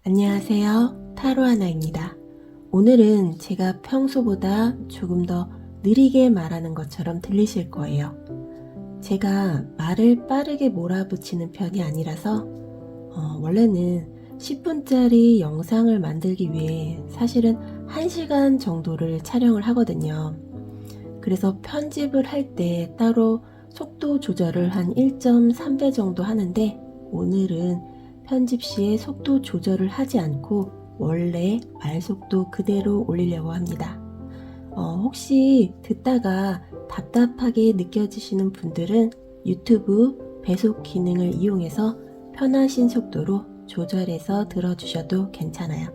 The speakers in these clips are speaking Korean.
안녕하세요. 타로 하나입니다. 오늘은 제가 평소보다 조금 더 느리게 말하는 것처럼 들리실 거예요. 제가 말을 빠르게 몰아붙이는 편이 아니라서 원래는 10분짜리 영상을 만들기 위해 사실은 1시간 정도를 촬영을 하거든요. 그래서 편집을 할 때 따로 속도 조절을 한 1.3배 정도 하는데, 오늘은 편집 시에 속도 조절을 하지 않고 원래 말 속도 그대로 올리려고 합니다. 혹시 듣다가 답답하게 느껴지시는 분들은 유튜브 배속 기능을 이용해서 편하신 속도로 조절해서 들어주셔도 괜찮아요.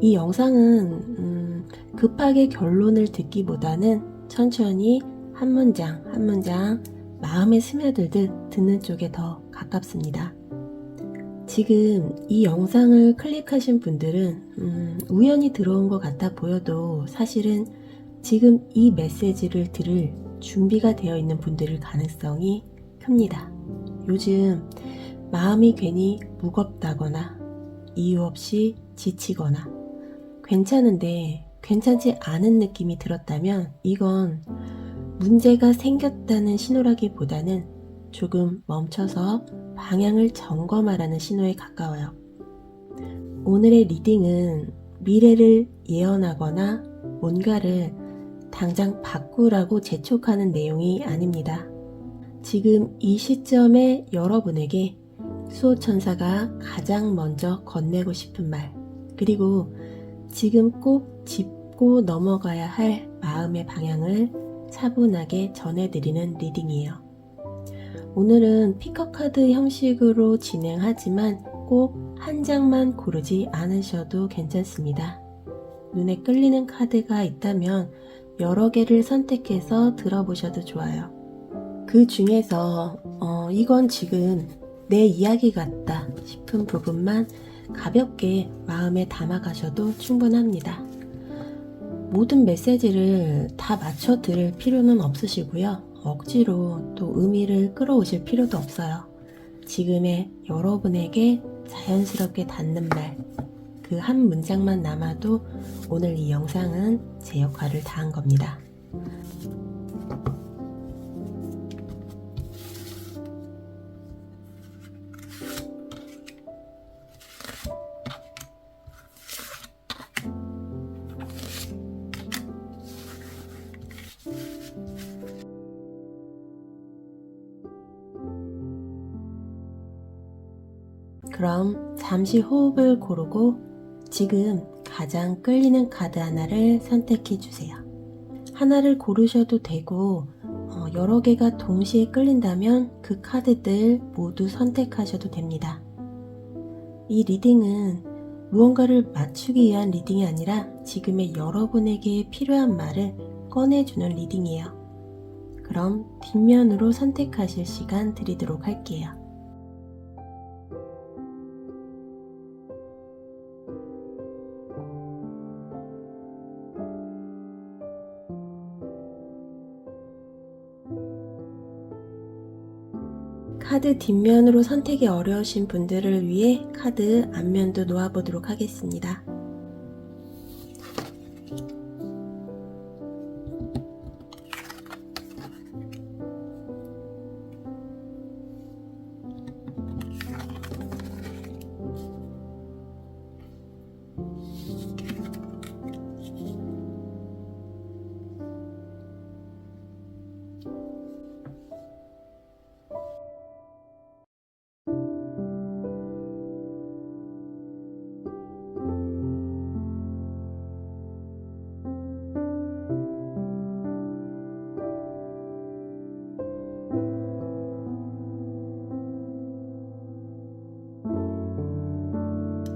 이 영상은 급하게 결론을 듣기보다는 천천히 한 문장 한 문장 마음에 스며들듯 듣는 쪽에 더 가깝습니다. 지금 이 영상을 클릭하신 분들은 우연히 들어온 것 같아 보여도 사실은 지금 이 메시지를 들을 준비가 되어 있는 분들일 가능성이 큽니다. 요즘 마음이 괜히 무겁다거나 이유 없이 지치거나 괜찮은데 괜찮지 않은 느낌이 들었다면 이건 문제가 생겼다는 신호라기보다는 조금 멈춰서 방향을 점검하라는 신호에 가까워요. 오늘의 리딩은 미래를 예언하거나 뭔가를 당장 바꾸라고 재촉하는 내용이 아닙니다. 지금 이 시점에 여러분에게 수호천사가 가장 먼저 건네고 싶은 말, 그리고 지금 꼭 짚고 넘어가야 할 마음의 방향을 차분하게 전해드리는 리딩이에요. 오늘은 피커카드 형식으로 진행하지만 꼭 한 장만 고르지 않으셔도 괜찮습니다. 눈에 끌리는 카드가 있다면 여러 개를 선택해서 들어보셔도 좋아요. 그 중에서 이건 지금 내 이야기 같다 싶은 부분만 가볍게 마음에 담아가셔도 충분합니다. 모든 메시지를 다 맞춰 들을 필요는 없으시고요. 억지로 또 의미를 끌어오실 필요도 없어요. 지금의 여러분에게 자연스럽게 닿는 말, 그 한 문장만 남아도 오늘 이 영상은 제 역할을 다한 겁니다. 그럼 잠시 호흡을 고르고 지금 가장 끌리는 카드 하나를 선택해 주세요. 하나를 고르셔도 되고 여러 개가 동시에 끌린다면 그 카드들 모두 선택하셔도 됩니다. 이 리딩은 무언가를 맞추기 위한 리딩이 아니라 지금의 여러분에게 필요한 말을 꺼내주는 리딩이에요. 그럼 뒷면으로 선택하실 시간 드리도록 할게요. 카드 뒷면으로 선택이 어려우신 분들을 위해 카드 앞면도 놓아보도록 하겠습니다.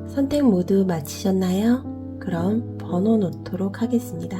선택 모두 마치셨나요? 그럼 번호 놓도록 하겠습니다.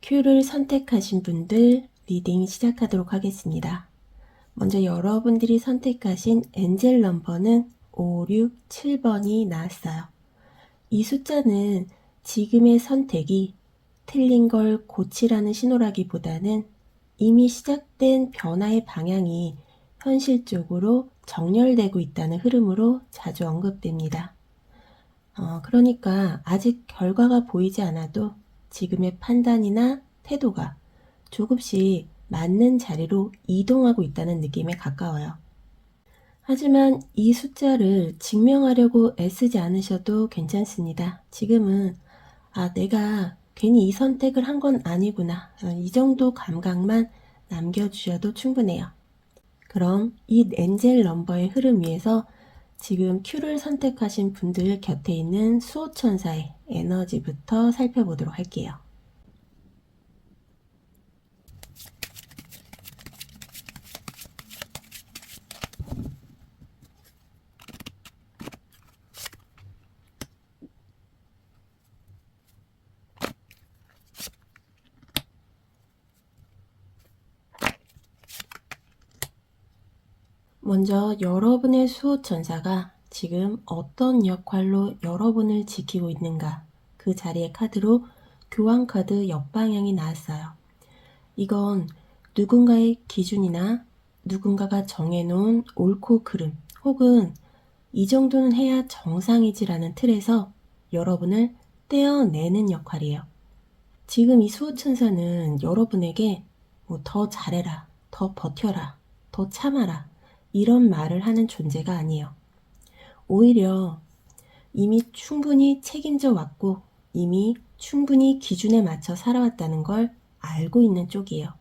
Q를 선택하신 분들 리딩 시작하도록 하겠습니다. 먼저 여러분들이 선택하신 엔젤 넘버는 5, 6, 7번이 나왔어요. 이 숫자는 지금의 선택이 틀린 걸 고치라는 신호라기보다는 이미 시작된 변화의 방향이 현실적으로 정렬되고 있다는 흐름으로 자주 언급됩니다. 그러니까 아직 결과가 보이지 않아도 지금의 판단이나 태도가 조금씩 맞는 자리로 이동하고 있다는 느낌에 가까워요. 하지만 이 숫자를 증명하려고 애쓰지 않으셔도 괜찮습니다. 지금은 내가 괜히 이 선택을 한 건 아니구나. 이 정도 감각만 남겨주셔도 충분해요. 그럼 이 엔젤 넘버의 흐름 위에서 지금 Q를 선택하신 분들 곁에 있는 수호천사의 에너지부터 살펴보도록 할게요. 먼저 여러분의 수호천사가 지금 어떤 역할로 여러분을 지키고 있는가, 그 자리의 카드로 교환카드 역방향이 나왔어요. 이건 누군가의 기준이나 누군가가 정해놓은 옳고 그름, 혹은 이 정도는 해야 정상이지라는 틀에서 여러분을 떼어내는 역할이에요. 지금 이 수호천사는 여러분에게 더 잘해라, 더 버텨라, 더 참아라, 이런 말을 하는 존재가 아니에요. 오히려 이미 충분히 책임져 왔고 이미 충분히 기준에 맞춰 살아왔다는 걸 알고 있는 쪽이에요.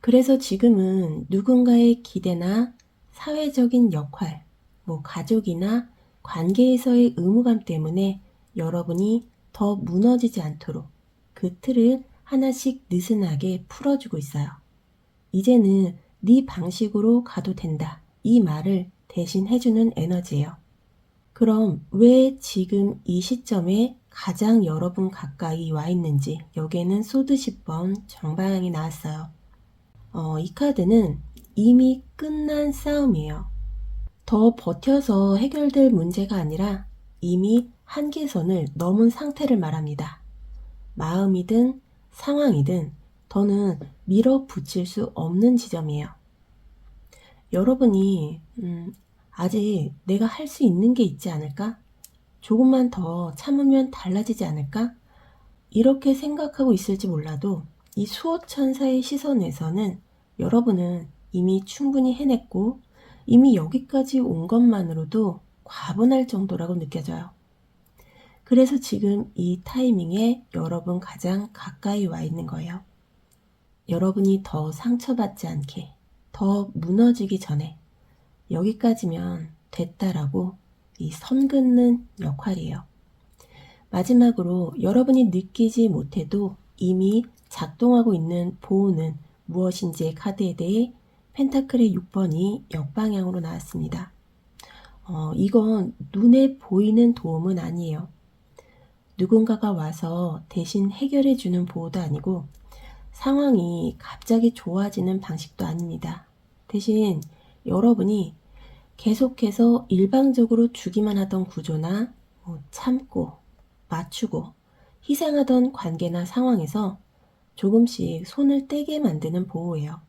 그래서 지금은 누군가의 기대나 사회적인 역할, 가족이나 관계에서의 의무감 때문에 여러분이 더 무너지지 않도록 그 틀을 하나씩 느슨하게 풀어주고 있어요. 이제는 네 방식으로 가도 된다. 이 말을 대신 해주는 에너지예요. 그럼 왜 지금 이 시점에 가장 여러분 가까이 와 있는지, 여기에는 소드 10번 정방향이 나왔어요. 이 카드는 이미 끝난 싸움이에요. 더 버텨서 해결될 문제가 아니라 이미 한계선을 넘은 상태를 말합니다. 마음이든 상황이든 더는 밀어붙일 수 없는 지점이에요. 여러분이 아직 내가 할 수 있는 게 있지 않을까? 조금만 더 참으면 달라지지 않을까? 이렇게 생각하고 있을지 몰라도 이 수호천사의 시선에서는 여러분은 이미 충분히 해냈고 이미 여기까지 온 것만으로도 과분할 정도라고 느껴져요. 그래서 지금 이 타이밍에 여러분 가장 가까이 와 있는 거예요. 여러분이 더 상처받지 않게, 더 무너지기 전에 여기까지면 됐다라고 이 선 긋는 역할이에요. 마지막으로 여러분이 느끼지 못해도 이미 작동하고 있는 보호는 무엇인지의 카드에 대해 펜타클의 6번이 역방향으로 나왔습니다. 이건 눈에 보이는 도움은 아니에요. 누군가가 와서 대신 해결해 주는 보호도 아니고 상황이 갑자기 좋아지는 방식도 아닙니다. 대신 여러분이 계속해서 일방적으로 주기만 하던 구조나 참고 맞추고 희생하던 관계나 상황에서 조금씩 손을 떼게 만드는 보호예요.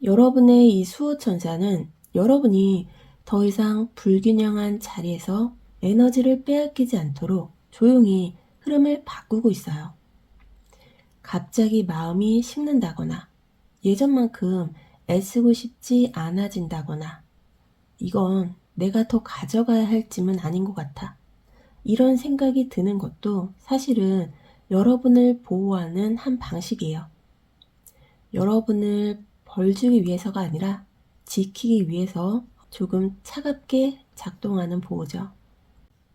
여러분의 이 수호천사는 여러분이 더 이상 불균형한 자리에서 에너지를 빼앗기지 않도록 조용히 흐름을 바꾸고 있어요. 갑자기 마음이 식는다거나 예전만큼 애쓰고 싶지 않아진다거나 이건 내가 더 가져가야 할 짐은 아닌 것 같아. 이런 생각이 드는 것도 사실은 여러분을 보호하는 한 방식이에요. 여러분을 벌주기 위해서가 아니라 지키기 위해서 조금 차갑게 작동하는 보호죠.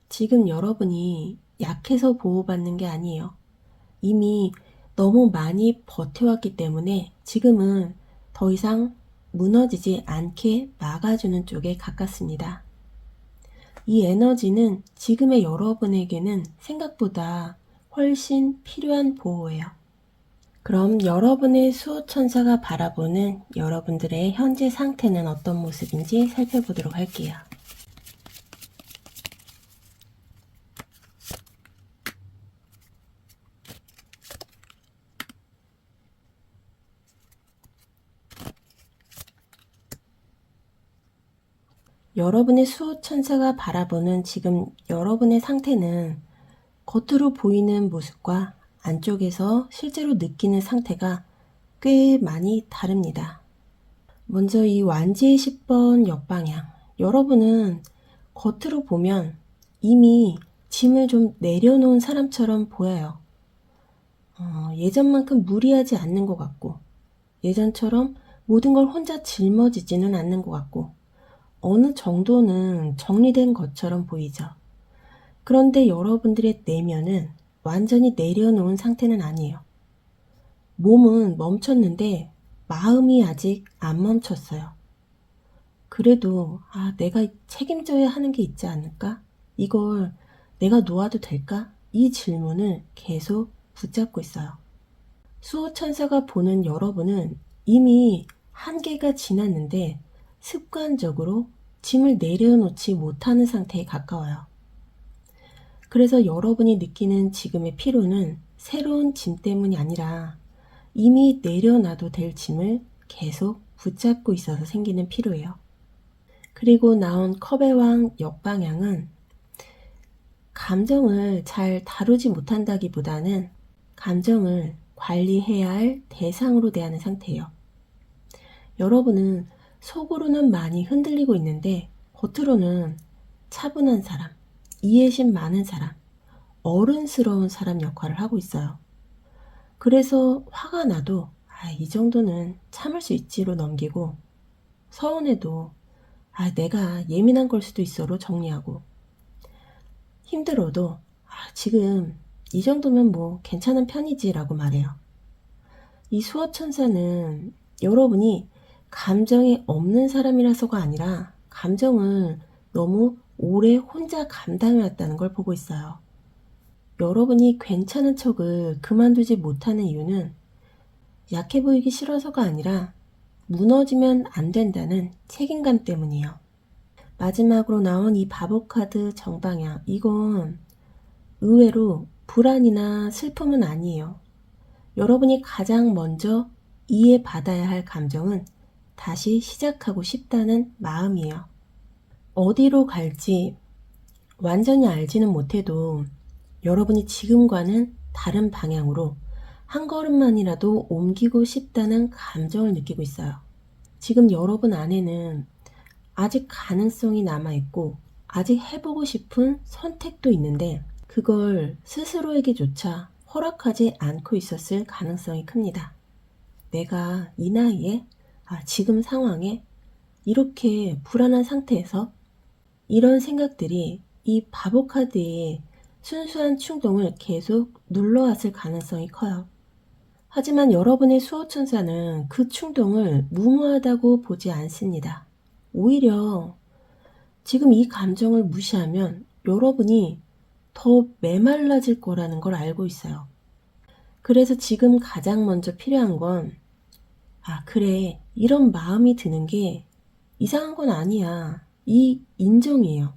지금 여러분이 약해서 보호받는 게 아니에요. 이미 너무 많이 버텨왔기 때문에 지금은 더 이상 무너지지 않게 막아주는 쪽에 가깝습니다. 이 에너지는 지금의 여러분에게는 생각보다 훨씬 필요한 보호예요. 그럼 여러분의 수호천사가 바라보는 여러분들의 현재 상태는 어떤 모습인지 살펴보도록 할게요. 여러분의 수호천사가 바라보는 지금 여러분의 상태는 겉으로 보이는 모습과 안쪽에서 실제로 느끼는 상태가 꽤 많이 다릅니다. 먼저 이 완지의 10번 역방향. 여러분은 겉으로 보면 이미 짐을 좀 내려놓은 사람처럼 보여요. 예전만큼 무리하지 않는 것 같고, 예전처럼 모든 걸 혼자 짊어지지는 않는 것 같고, 어느 정도는 정리된 것처럼 보이죠. 그런데 여러분들의 내면은 완전히 내려놓은 상태는 아니에요. 몸은 멈췄는데 마음이 아직 안 멈췄어요. 그래도 내가 책임져야 하는 게 있지 않을까? 이걸 내가 놓아도 될까? 이 질문을 계속 붙잡고 있어요. 수호천사가 보는 여러분은 이미 한계가 지났는데 습관적으로 짐을 내려놓지 못하는 상태에 가까워요. 그래서 여러분이 느끼는 지금의 피로는 새로운 짐 때문이 아니라 이미 내려놔도 될 짐을 계속 붙잡고 있어서 생기는 피로예요. 그리고 나온 컵의 왕 역방향은 감정을 잘 다루지 못한다기보다는 감정을 관리해야 할 대상으로 대하는 상태예요. 여러분은 속으로는 많이 흔들리고 있는데 겉으로는 차분한 사람, 이해심 많은 사람, 어른스러운 사람 역할을 하고 있어요. 그래서 화가 나도 이 정도는 참을 수 있지로 넘기고, 서운해도 내가 예민한 걸 수도 있어로 정리하고, 힘들어도 지금 이 정도면 뭐 괜찮은 편이지라고 말해요. 이 수호천사는 여러분이 감정이 없는 사람이라서가 아니라 감정을 너무 오래 혼자 감당해왔다는 걸 보고 있어요. 여러분이 괜찮은 척을 그만두지 못하는 이유는 약해 보이기 싫어서가 아니라 무너지면 안 된다는 책임감 때문이에요. 마지막으로 나온 이 바보 카드 정방향, 이건 의외로 불안이나 슬픔은 아니에요. 여러분이 가장 먼저 이해받아야 할 감정은 다시 시작하고 싶다는 마음이에요. 어디로 갈지 완전히 알지는 못해도 여러분이 지금과는 다른 방향으로 한 걸음만이라도 옮기고 싶다는 감정을 느끼고 있어요. 지금 여러분 안에는 아직 가능성이 남아있고 아직 해보고 싶은 선택도 있는데 그걸 스스로에게조차 허락하지 않고 있었을 가능성이 큽니다. 내가 이 나이에 지금 상황에 이렇게 불안한 상태에서 이런 생각들이 이 바보 카드의 순수한 충동을 계속 눌러왔을 가능성이 커요. 하지만 여러분의 수호천사는 그 충동을 무모하다고 보지 않습니다. 오히려 지금 이 감정을 무시하면 여러분이 더 메말라질 거라는 걸 알고 있어요. 그래서 지금 가장 먼저 필요한 건 그래, 이런 마음이 드는 게 이상한 건 아니야. 이 인정이에요.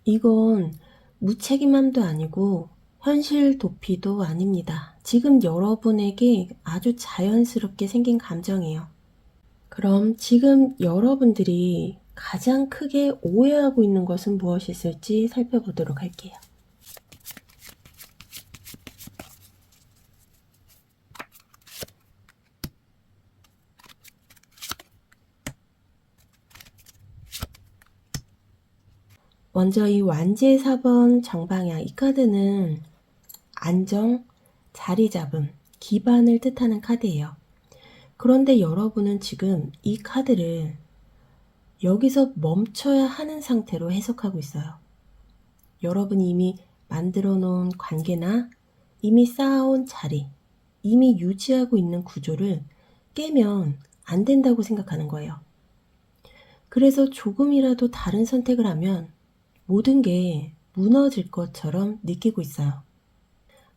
이건 무책임함도 아니고 현실 도피도 아닙니다. 지금 여러분에게 아주 자연스럽게 생긴 감정이에요. 그럼 지금 여러분들이 가장 크게 오해하고 있는 것은 무엇이 있을지 살펴보도록 할게요. 먼저 이 완지의 4번 정방향, 이 카드는 안정, 자리 잡음, 기반을 뜻하는 카드예요. 그런데 여러분은 지금 이 카드를 여기서 멈춰야 하는 상태로 해석하고 있어요. 여러분이 이미 만들어 놓은 관계나 이미 쌓아온 자리, 이미 유지하고 있는 구조를 깨면 안 된다고 생각하는 거예요. 그래서 조금이라도 다른 선택을 하면 모든 게 무너질 것처럼 느끼고 있어요.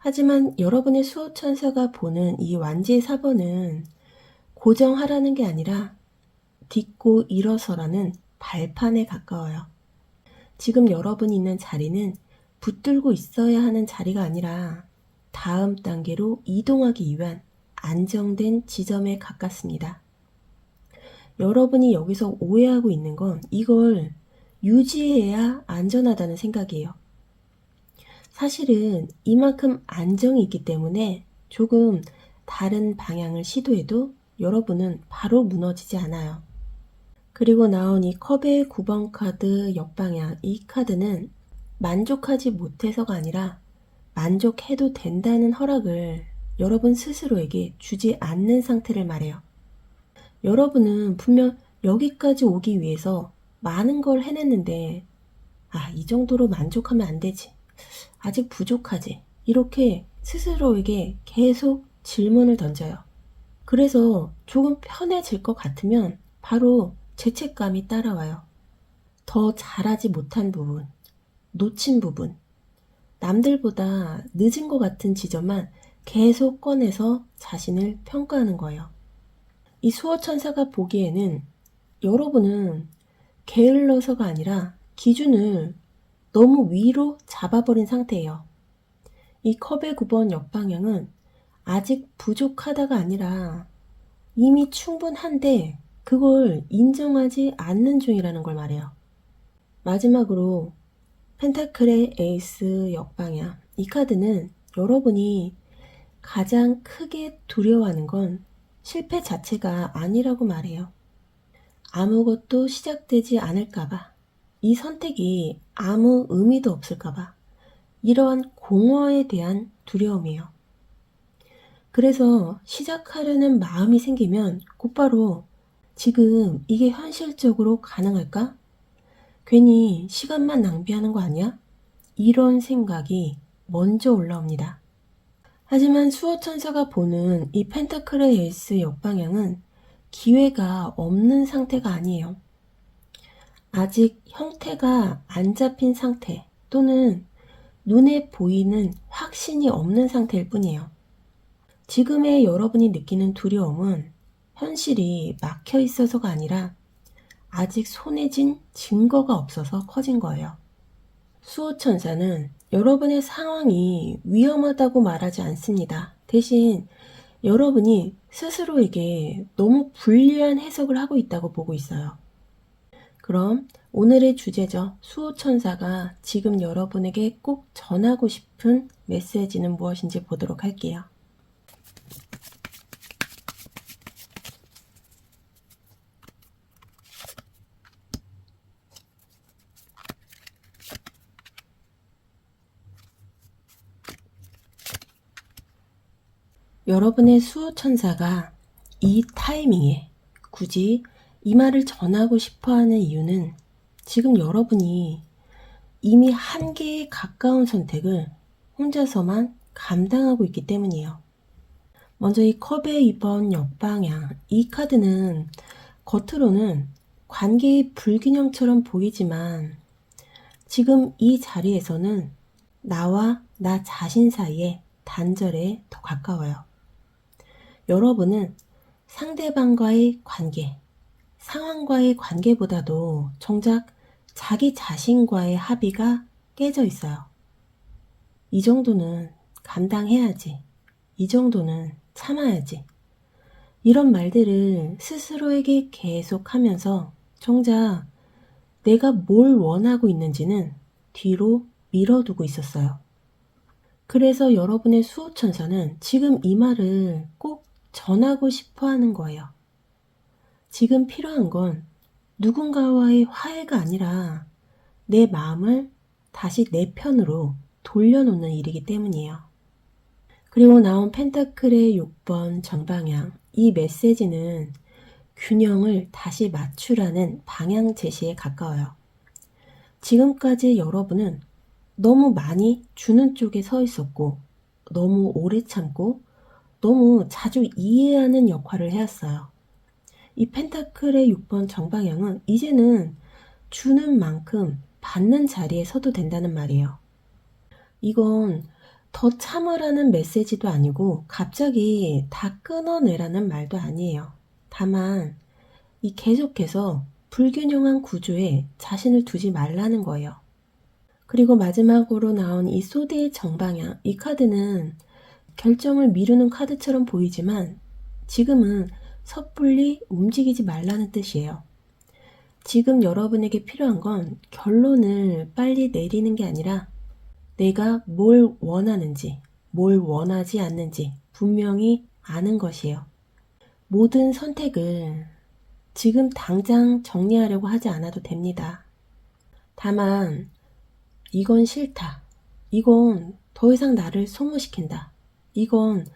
하지만 여러분의 수호천사가 보는 이 완지의 4번은 고정하라는 게 아니라 딛고 일어서라는 발판에 가까워요. 지금 여러분이 있는 자리는 붙들고 있어야 하는 자리가 아니라 다음 단계로 이동하기 위한 안정된 지점에 가깝습니다. 여러분이 여기서 오해하고 있는 건 이걸 유지해야 안전하다는 생각이에요. 사실은 이만큼 안정이 있기 때문에 조금 다른 방향을 시도해도 여러분은 바로 무너지지 않아요. 그리고 나온 이 컵의 9번 카드 역방향, 이 카드는 만족하지 못해서가 아니라 만족해도 된다는 허락을 여러분 스스로에게 주지 않는 상태를 말해요. 여러분은 분명 여기까지 오기 위해서 많은 걸 해냈는데 이 정도로 만족하면 안 되지. 아직 부족하지. 이렇게 스스로에게 계속 질문을 던져요. 그래서 조금 편해질 것 같으면 바로 죄책감이 따라와요. 더 잘하지 못한 부분, 놓친 부분, 남들보다 늦은 것 같은 지점만 계속 꺼내서 자신을 평가하는 거예요. 이 수호천사가 보기에는 여러분은 게을러서가 아니라 기준을 너무 위로 잡아버린 상태예요. 이 컵의 9번 역방향은 아직 부족하다가 아니라 이미 충분한데 그걸 인정하지 않는 중이라는 걸 말해요. 마지막으로 펜타클의 에이스 역방향, 이 카드는 여러분이 가장 크게 두려워하는 건 실패 자체가 아니라고 말해요. 아무것도 시작되지 않을까봐, 이 선택이 아무 의미도 없을까봐, 이러한 공허에 대한 두려움이에요. 그래서 시작하려는 마음이 생기면 곧바로 지금 이게 현실적으로 가능할까? 괜히 시간만 낭비하는 거 아니야? 이런 생각이 먼저 올라옵니다. 하지만 수호천사가 보는 이 펜타클의 에이스 역방향은 기회가 없는 상태가 아니에요. 아직 형태가 안 잡힌 상태 또는 눈에 보이는 확신이 없는 상태일 뿐이에요. 지금의 여러분이 느끼는 두려움은 현실이 막혀 있어서가 아니라 아직 손에 쥔 증거가 없어서 커진 거예요. 수호천사는 여러분의 상황이 위험하다고 말하지 않습니다. 대신 여러분이 스스로에게 너무 불리한 해석을 하고 있다고 보고 있어요. 그럼 오늘의 주제죠. 수호천사가 지금 여러분에게 꼭 전하고 싶은 메시지는 무엇인지 보도록 할게요. 여러분의 수호천사가 이 타이밍에 굳이 이 말을 전하고 싶어하는 이유는 지금 여러분이 이미 한계에 가까운 선택을 혼자서만 감당하고 있기 때문이에요. 먼저 이 컵의 2번 역방향, 이 카드는 겉으로는 관계의 불균형처럼 보이지만 지금 이 자리에서는 나와 나 자신 사이의 단절에 더 가까워요. 여러분은 상대방과의 관계, 상황과의 관계보다도 정작 자기 자신과의 합의가 깨져 있어요. 이 정도는 감당해야지. 이 정도는 참아야지. 이런 말들을 스스로에게 계속 하면서 정작 내가 뭘 원하고 있는지는 뒤로 밀어두고 있었어요. 그래서 여러분의 수호천사는 지금 이 말을 꼭 전하고 싶어 하는 거예요. 지금 필요한 건 누군가와의 화해가 아니라 내 마음을 다시 내 편으로 돌려놓는 일이기 때문이에요. 그리고 나온 펜타클의 6번 정방향, 이 메시지는 균형을 다시 맞추라는 방향 제시에 가까워요. 지금까지 여러분은 너무 많이 주는 쪽에 서 있었고 너무 오래 참고 너무 자주 이해하는 역할을 해왔어요. 이 펜타클의 6번 정방향은 이제는 주는 만큼 받는 자리에 서도 된다는 말이에요. 이건 더 참으라는 메시지도 아니고 갑자기 다 끊어내라는 말도 아니에요. 다만 이 계속해서 불균형한 구조에 자신을 두지 말라는 거예요. 그리고 마지막으로 나온 이 소드의 정방향, 이 카드는 결정을 미루는 카드처럼 보이지만 지금은 섣불리 움직이지 말라는 뜻이에요. 지금 여러분에게 필요한 건 결론을 빨리 내리는 게 아니라 내가 뭘 원하는지, 뭘 원하지 않는지 분명히 아는 것이에요. 모든 선택을 지금 당장 정리하려고 하지 않아도 됩니다. 다만 이건 싫다. 이건 더 이상 나를 소모시킨다. 이건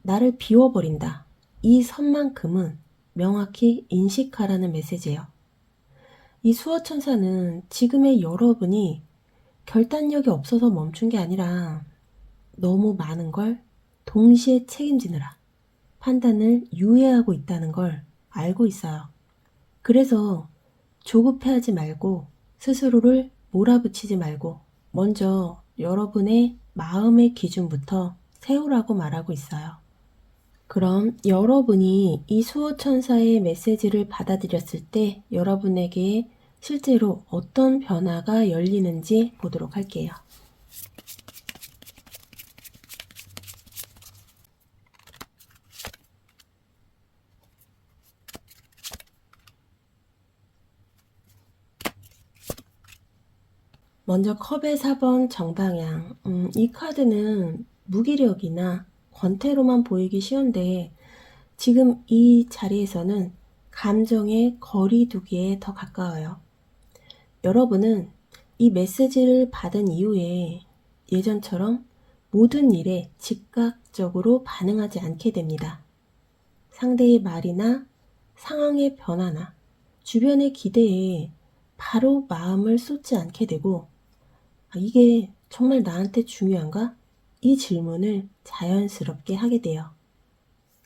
나를 비워버린다. 이 선만큼은 명확히 인식하라는 메시지예요. 이 수호천사는 지금의 여러분이 결단력이 없어서 멈춘 게 아니라 너무 많은 걸 동시에 책임지느라 판단을 유예하고 있다는 걸 알고 있어요. 그래서 조급해하지 말고 스스로를 몰아붙이지 말고 먼저 여러분의 마음의 기준부터 세우라고 말하고 있어요. 그럼 여러분이 이 수호천사의 메시지를 받아들였을 때 여러분에게 실제로 어떤 변화가 열리는지 보도록 할게요. 먼저 컵의 4번 정방향. 이 카드는 무기력이나 권태로만 보이기 쉬운데 지금 이 자리에서는 감정의 거리 두기에 더 가까워요. 여러분은 이 메시지를 받은 이후에 예전처럼 모든 일에 즉각적으로 반응하지 않게 됩니다. 상대의 말이나 상황의 변화나 주변의 기대에 바로 마음을 쏟지 않게 되고 이게 정말 나한테 중요한가? 이 질문을 자연스럽게 하게 돼요.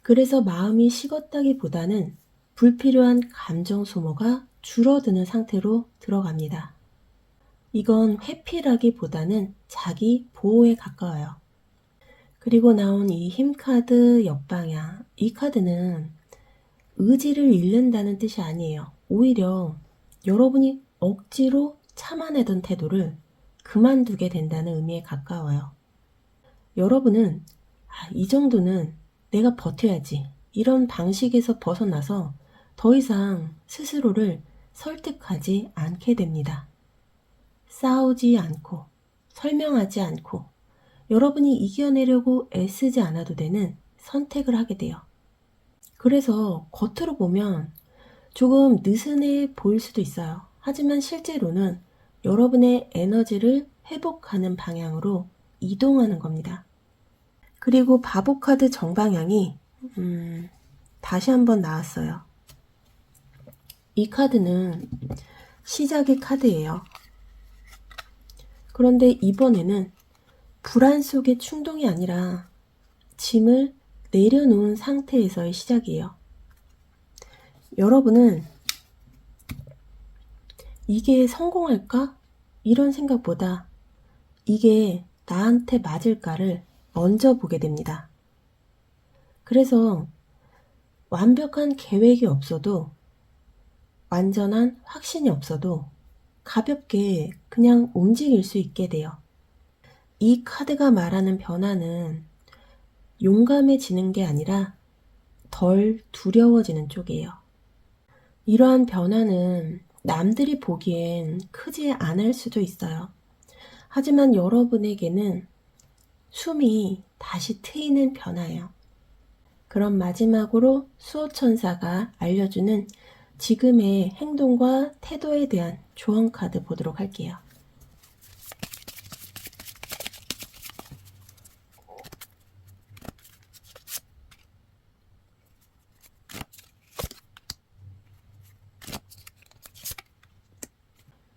그래서 마음이 식었다기보다는 불필요한 감정 소모가 줄어드는 상태로 들어갑니다. 이건 회피라기보다는 자기 보호에 가까워요. 그리고 나온 이 힘카드 옆방향, 이 카드는 의지를 잃는다는 뜻이 아니에요. 오히려 여러분이 억지로 참아내던 태도를 그만두게 된다는 의미에 가까워요. 여러분은 이 정도는 내가 버텨야지 이런 방식에서 벗어나서 더 이상 스스로를 설득하지 않게 됩니다. 싸우지 않고 설명하지 않고 여러분이 이겨내려고 애쓰지 않아도 되는 선택을 하게 돼요. 그래서 겉으로 보면 조금 느슨해 보일 수도 있어요. 하지만 실제로는 여러분의 에너지를 회복하는 방향으로 이동하는 겁니다. 그리고 바보카드 정방향이 다시 한번 나왔어요. 이 카드는 시작의 카드예요. 그런데 이번에는 불안 속의 충동이 아니라 짐을 내려놓은 상태에서의 시작이에요. 여러분은 이게 성공할까? 이런 생각보다 이게 나한테 맞을까를 먼저 보게 됩니다. 그래서 완벽한 계획이 없어도 완전한 확신이 없어도 가볍게 그냥 움직일 수 있게 돼요. 이 카드가 말하는 변화는 용감해지는 게 아니라 덜 두려워지는 쪽이에요. 이러한 변화는 남들이 보기엔 크지 않을 수도 있어요. 하지만 여러분에게는 숨이 다시 트이는 변화예요. 그럼 마지막으로 수호천사가 알려주는 지금의 행동과 태도에 대한 조언 카드 보도록 할게요.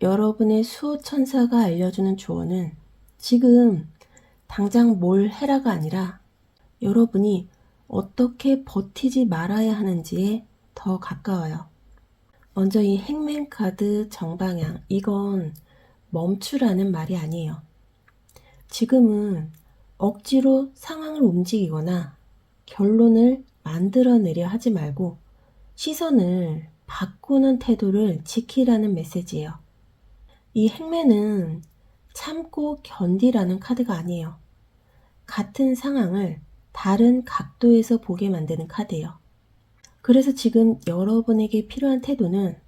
여러분의 수호천사가 알려주는 조언은 지금 당장 뭘 해라가 아니라 여러분이 어떻게 버티지 말아야 하는지에 더 가까워요. 먼저 이 행맨 카드 정방향, 이건 멈추라는 말이 아니에요. 지금은 억지로 상황을 움직이거나 결론을 만들어내려 하지 말고 시선을 바꾸는 태도를 지키라는 메시지예요. 이 행매는 참고 견디라는 카드가 아니에요. 같은 상황을 다른 각도에서 보게 만드는 카드예요. 그래서 지금 여러분에게 필요한 태도는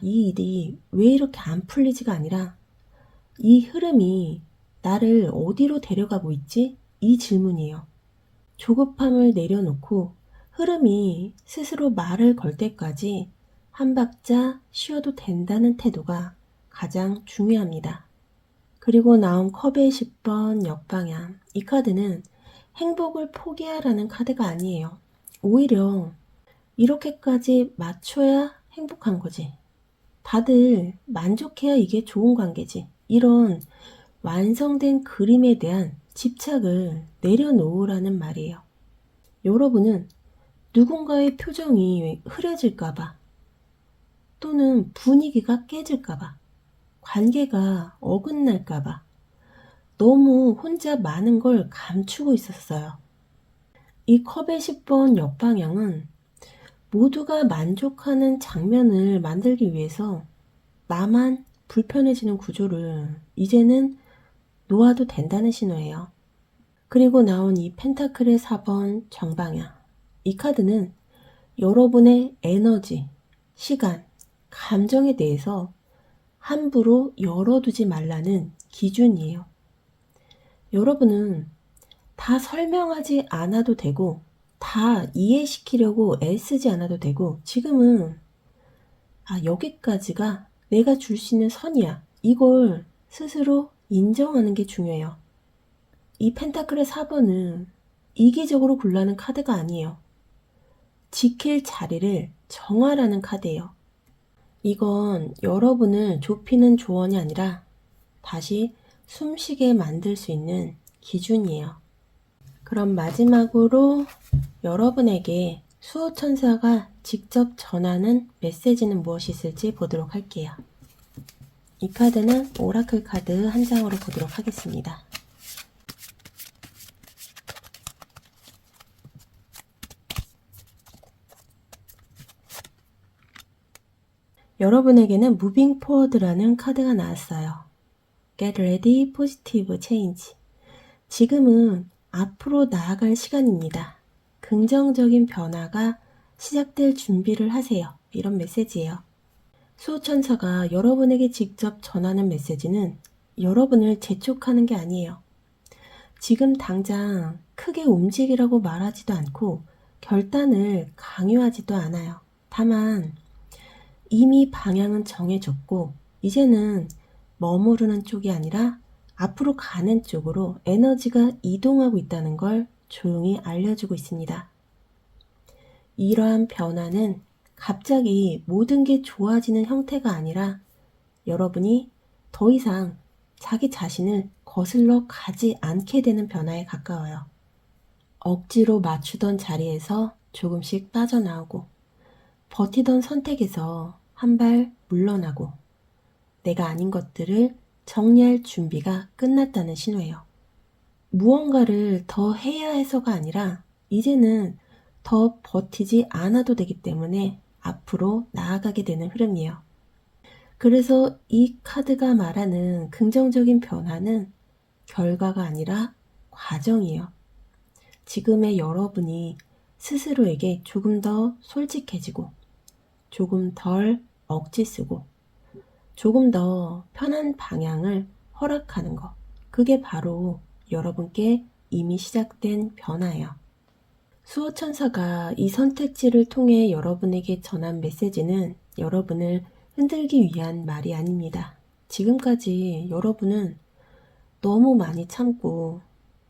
이 일이 왜 이렇게 안 풀리지가 아니라 이 흐름이 나를 어디로 데려가고 있지? 이 질문이에요. 조급함을 내려놓고 흐름이 스스로 말을 걸 때까지 한 박자 쉬어도 된다는 태도가 가장 중요합니다. 그리고 나온 컵의 10번 역방향. 이 카드는 행복을 포기하라는 카드가 아니에요. 오히려 이렇게까지 맞춰야 행복한 거지. 다들 만족해야 이게 좋은 관계지. 이런 완성된 그림에 대한 집착을 내려놓으라는 말이에요. 여러분은 누군가의 표정이 흐려질까봐 또는 분위기가 깨질까봐 관계가 어긋날까봐 너무 혼자 많은 걸 감추고 있었어요. 이 컵의 10번 역방향은 모두가 만족하는 장면을 만들기 위해서 나만 불편해지는 구조를 이제는 놓아도 된다는 신호예요. 그리고 나온 이 펜타클의 4번 정방향. 이 카드는 여러분의 에너지, 시간, 감정에 대해서 함부로 열어두지 말라는 기준이에요. 여러분은 다 설명하지 않아도 되고 다 이해시키려고 애쓰지 않아도 되고 지금은 여기까지가 내가 줄 수 있는 선이야. 이걸 스스로 인정하는 게 중요해요. 이 펜타클의 4번은 이기적으로 굴라는 카드가 아니에요. 지킬 자리를 정하라는 카드예요. 이건 여러분을 좁히는 조언이 아니라 다시 숨쉬게 만들 수 있는 기준이에요. 그럼 마지막으로 여러분에게 수호천사가 직접 전하는 메시지는 무엇이 있을지 보도록 할게요. 이 카드는 오라클 카드 한 장으로 보도록 하겠습니다. 여러분에게는 무빙 포워드라는 카드가 나왔어요. Get ready, positive change. 지금은 앞으로 나아갈 시간입니다. 긍정적인 변화가 시작될 준비를 하세요. 이런 메시지예요. 수호천사가 여러분에게 직접 전하는 메시지는 여러분을 재촉하는 게 아니에요. 지금 당장 크게 움직이라고 말하지도 않고 결단을 강요하지도 않아요. 다만 이미 방향은 정해졌고 이제는 머무르는 쪽이 아니라 앞으로 가는 쪽으로 에너지가 이동하고 있다는 걸 조용히 알려주고 있습니다. 이러한 변화는 갑자기 모든 게 좋아지는 형태가 아니라 여러분이 더 이상 자기 자신을 거슬러 가지 않게 되는 변화에 가까워요. 억지로 맞추던 자리에서 조금씩 빠져나오고 버티던 선택에서 한 발 물러나고 내가 아닌 것들을 정리할 준비가 끝났다는 신호예요. 무언가를 더 해야 해서가 아니라 이제는 더 버티지 않아도 되기 때문에 앞으로 나아가게 되는 흐름이에요. 그래서 이 카드가 말하는 긍정적인 변화는 결과가 아니라 과정이에요. 지금의 여러분이 스스로에게 조금 더 솔직해지고 조금 덜 억지 쓰고 조금 더 편한 방향을 허락하는 것. 그게 바로 여러분께 이미 시작된 변화예요. 수호천사가 이 선택지를 통해 여러분에게 전한 메시지는 여러분을 흔들기 위한 말이 아닙니다. 지금까지 여러분은 너무 많이 참고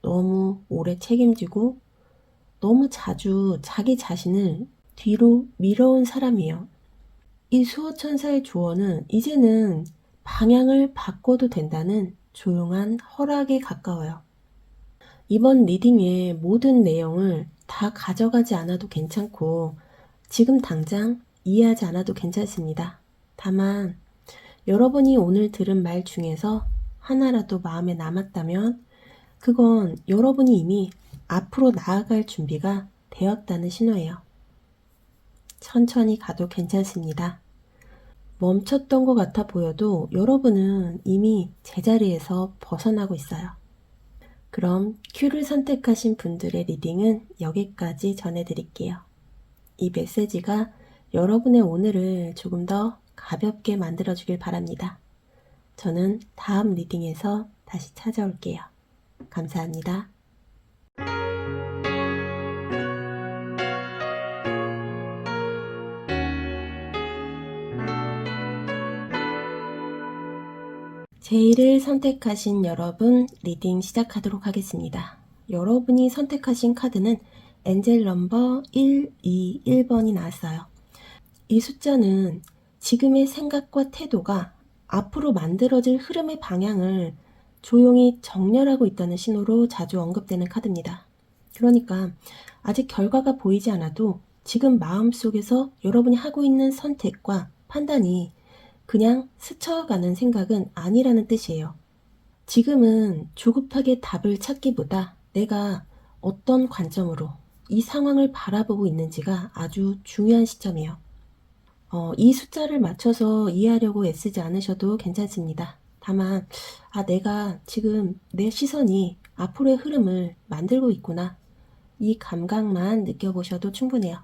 너무 오래 책임지고 너무 자주 자기 자신을 뒤로 밀어온 사람이에요. 이 수호천사의 조언은 이제는 방향을 바꿔도 된다는 조용한 허락에 가까워요. 이번 리딩의 모든 내용을 다 가져가지 않아도 괜찮고 지금 당장 이해하지 않아도 괜찮습니다. 다만 여러분이 오늘 들은 말 중에서 하나라도 마음에 남았다면 그건 여러분이 이미 앞으로 나아갈 준비가 되었다는 신호예요. 천천히 가도 괜찮습니다. 멈췄던 것 같아 보여도 여러분은 이미 제자리에서 벗어나고 있어요. 그럼 Q를 선택하신 분들의 리딩은 여기까지 전해드릴게요. 이 메시지가 여러분의 오늘을 조금 더 가볍게 만들어주길 바랍니다. 저는 다음 리딩에서 다시 찾아올게요. 감사합니다. 제1을 선택하신 여러분 리딩 시작하도록 하겠습니다. 여러분이 선택하신 카드는 엔젤 넘버 121번이 나왔어요. 이 숫자는 지금의 생각과 태도가 앞으로 만들어질 흐름의 방향을 조용히 정렬하고 있다는 신호로 자주 언급되는 카드입니다. 그러니까 아직 결과가 보이지 않아도 지금 마음속에서 여러분이 하고 있는 선택과 판단이 그냥 스쳐가는 생각은 아니라는 뜻이에요. 지금은 조급하게 답을 찾기보다 내가 어떤 관점으로 이 상황을 바라보고 있는지가 아주 중요한 시점이에요. 이 숫자를 맞춰서 이해하려고 애쓰지 않으셔도 괜찮습니다. 다만 내가 지금 내 시선이 앞으로의 흐름을 만들고 있구나. 이 감각만 느껴보셔도 충분해요.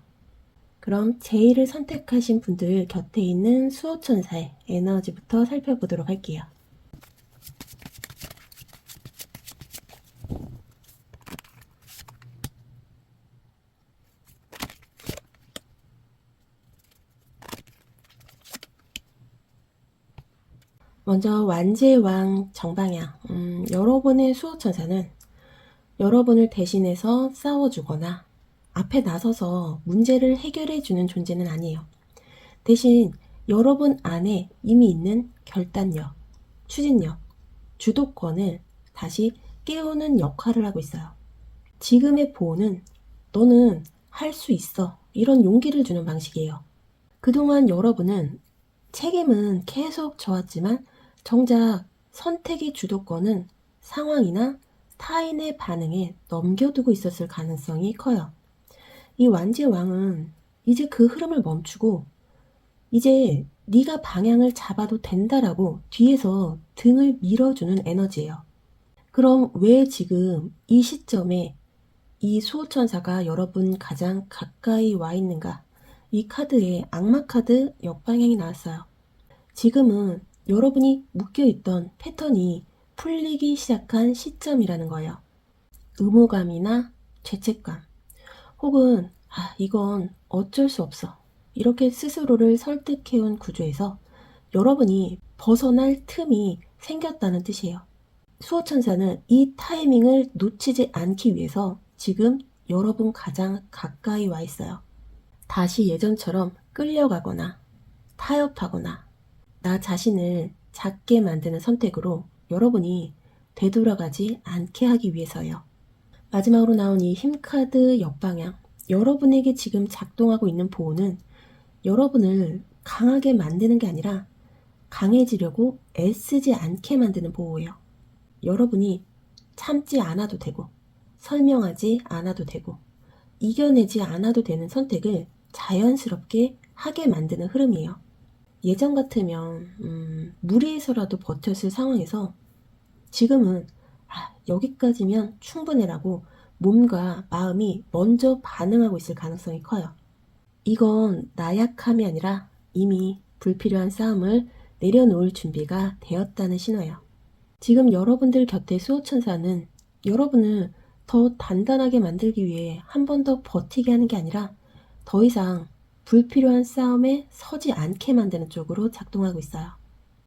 그럼 제1을 선택하신 분들 곁에 있는 수호천사의 에너지부터 살펴보도록 할게요. 먼저 완지의 왕 정방향. 여러분의 수호천사는 여러분을 대신해서 싸워주거나 앞에 나서서 문제를 해결해주는 존재는 아니에요. 대신 여러분 안에 이미 있는 결단력, 추진력, 주도권을 다시 깨우는 역할을 하고 있어요. 지금의 보호는 너는 할 수 있어. 이런 용기를 주는 방식이에요. 그동안 여러분은 책임은 계속 져왔지만 정작 선택의 주도권은 상황이나 타인의 반응에 넘겨두고 있었을 가능성이 커요. 이 완지의 왕은 이제 그 흐름을 멈추고 이제 네가 방향을 잡아도 된다라고 뒤에서 등을 밀어주는 에너지예요. 그럼 왜 지금 이 시점에 이 수호천사가 여러분 가장 가까이 와 있는가? 이 카드에 악마 카드 역방향이 나왔어요. 지금은 여러분이 묶여있던 패턴이 풀리기 시작한 시점이라는 거예요. 의무감이나 죄책감, 혹은 이건 어쩔 수 없어. 이렇게 스스로를 설득해온 구조에서 여러분이 벗어날 틈이 생겼다는 뜻이에요. 수호천사는 이 타이밍을 놓치지 않기 위해서 지금 여러분 가장 가까이 와 있어요. 다시 예전처럼 끌려가거나 타협하거나 나 자신을 작게 만드는 선택으로 여러분이 되돌아가지 않게 하기 위해서요. 마지막으로 나온 이 힘카드 역방향. 여러분에게 지금 작동하고 있는 보호는 여러분을 강하게 만드는 게 아니라 강해지려고 애쓰지 않게 만드는 보호예요. 여러분이 참지 않아도 되고 설명하지 않아도 되고 이겨내지 않아도 되는 선택을 자연스럽게 하게 만드는 흐름이에요. 예전 같으면 무리해서라도 버텼을 상황에서 지금은 여기까지면 충분해라고 몸과 마음이 먼저 반응하고 있을 가능성이 커요. 이건 나약함이 아니라 이미 불필요한 싸움을 내려놓을 준비가 되었다는 신호예요. 지금 여러분들 곁에 수호천사는 여러분을 더 단단하게 만들기 위해 한 번 더 버티게 하는 게 아니라 더 이상 불필요한 싸움에 서지 않게 만드는 쪽으로 작동하고 있어요.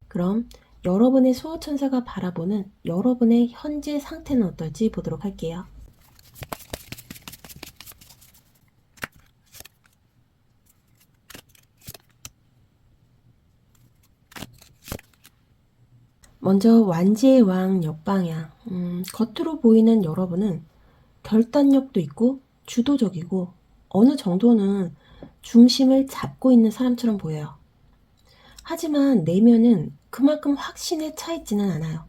그럼 여러분의 수호천사가 바라보는 여러분의 현재 상태는 어떨지 보도록 할게요. 먼저 완지의 왕 역방향. 겉으로 보이는 여러분은 결단력도 있고 주도적이고 어느 정도는 중심을 잡고 있는 사람처럼 보여요. 하지만 내면은 그만큼 확신에 차 있지는 않아요.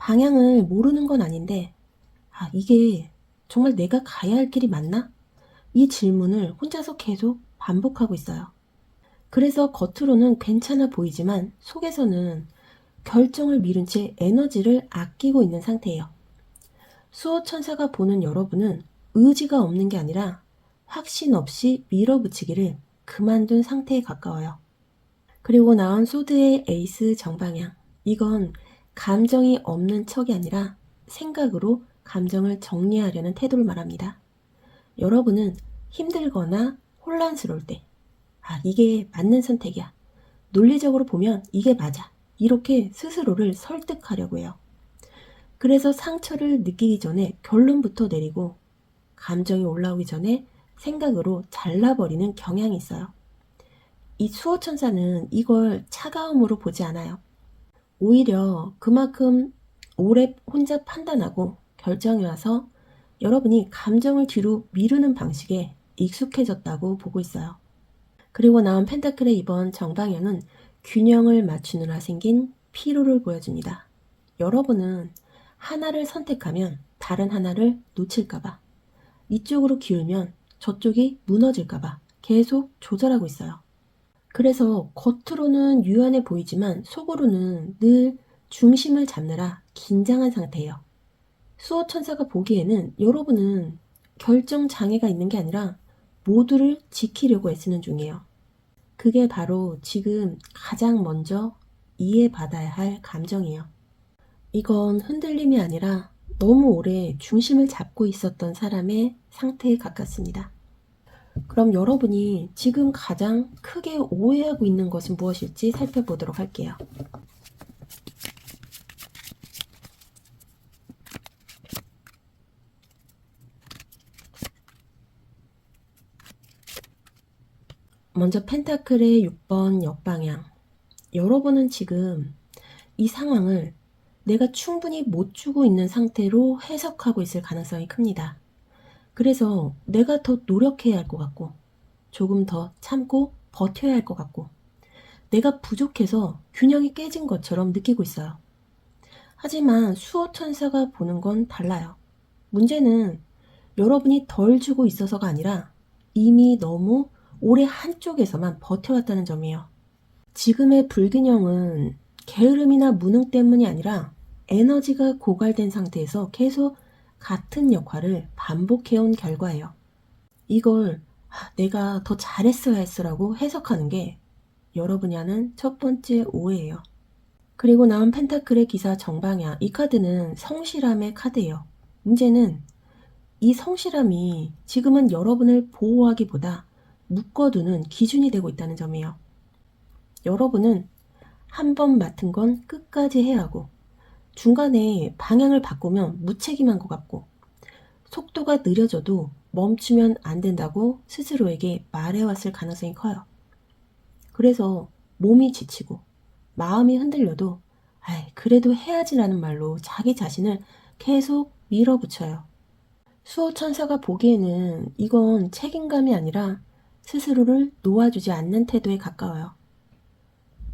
방향을 모르는 건 아닌데, 이게 정말 내가 가야 할 길이 맞나? 이 질문을 혼자서 계속 반복하고 있어요. 그래서 겉으로는 괜찮아 보이지만 속에서는 결정을 미룬 채 에너지를 아끼고 있는 상태예요. 수호천사가 보는 여러분은 의지가 없는 게 아니라 확신 없이 밀어붙이기를 그만둔 상태에 가까워요. 그리고 나온 소드의 에이스 정방향. 이건 감정이 없는 척이 아니라 생각으로 감정을 정리하려는 태도를 말합니다. 여러분은 힘들거나 혼란스러울 때, 이게 맞는 선택이야. 논리적으로 보면 이게 맞아. 이렇게 스스로를 설득하려고 해요. 그래서 상처를 느끼기 전에 결론부터 내리고 감정이 올라오기 전에 생각으로 잘라버리는 경향이 있어요. 이 수호천사는 이걸 차가움으로 보지 않아요. 오히려 그만큼 오래 혼자 판단하고 결정이 와서 여러분이 감정을 뒤로 미루는 방식에 익숙해졌다고 보고 있어요. 그리고 나온 펜타클의 이번 정방향은 균형을 맞추느라 생긴 피로를 보여줍니다. 여러분은 하나를 선택하면 다른 하나를 놓칠까봐, 이쪽으로 기울면 저쪽이 무너질까봐 계속 조절하고 있어요. 그래서 겉으로는 유연해 보이지만 속으로는 늘 중심을 잡느라 긴장한 상태예요. 수호천사가 보기에는 여러분은 결정 장애가 있는 게 아니라 모두를 지키려고 애쓰는 중이에요. 그게 바로 지금 가장 먼저 이해받아야 할 감정이에요. 이건 흔들림이 아니라 너무 오래 중심을 잡고 있었던 사람의 상태에 가깝습니다. 그럼 여러분이 지금 가장 크게 오해하고 있는 것은 무엇일지 살펴보도록 할게요. 먼저 펜타클의 6번 역방향. 여러분은 지금 이 상황을 내가 충분히 못 주고 있는 상태로 해석하고 있을 가능성이 큽니다. 그래서 내가 더 노력해야 할 것 같고, 조금 더 참고 버텨야 할 것 같고, 내가 부족해서 균형이 깨진 것처럼 느끼고 있어요. 하지만 수호천사가 보는 건 달라요. 문제는 여러분이 덜 주고 있어서가 아니라 이미 너무 오래 한쪽에서만 버텨왔다는 점이에요. 지금의 불균형은 게으름이나 무능 때문이 아니라 에너지가 고갈된 상태에서 계속 같은 역할을 반복해온 결과예요. 이걸 내가 더 잘했어야 했어라고 해석하는 게 여러분이 하는 첫 번째 오해예요. 그리고 나온 펜타클의 기사 정방향. 이 카드는 성실함의 카드예요. 문제는 이 성실함이 지금은 여러분을 보호하기보다 묶어두는 기준이 되고 있다는 점이에요. 여러분은 한 번 맡은 건 끝까지 해야 하고, 중간에 방향을 바꾸면 무책임한 것 같고, 속도가 느려져도 멈추면 안 된다고 스스로에게 말해왔을 가능성이 커요. 그래서 몸이 지치고 마음이 흔들려도 그래도 해야지라는 말로 자기 자신을 계속 밀어붙여요. 수호천사가 보기에는 이건 책임감이 아니라 스스로를 놓아주지 않는 태도에 가까워요.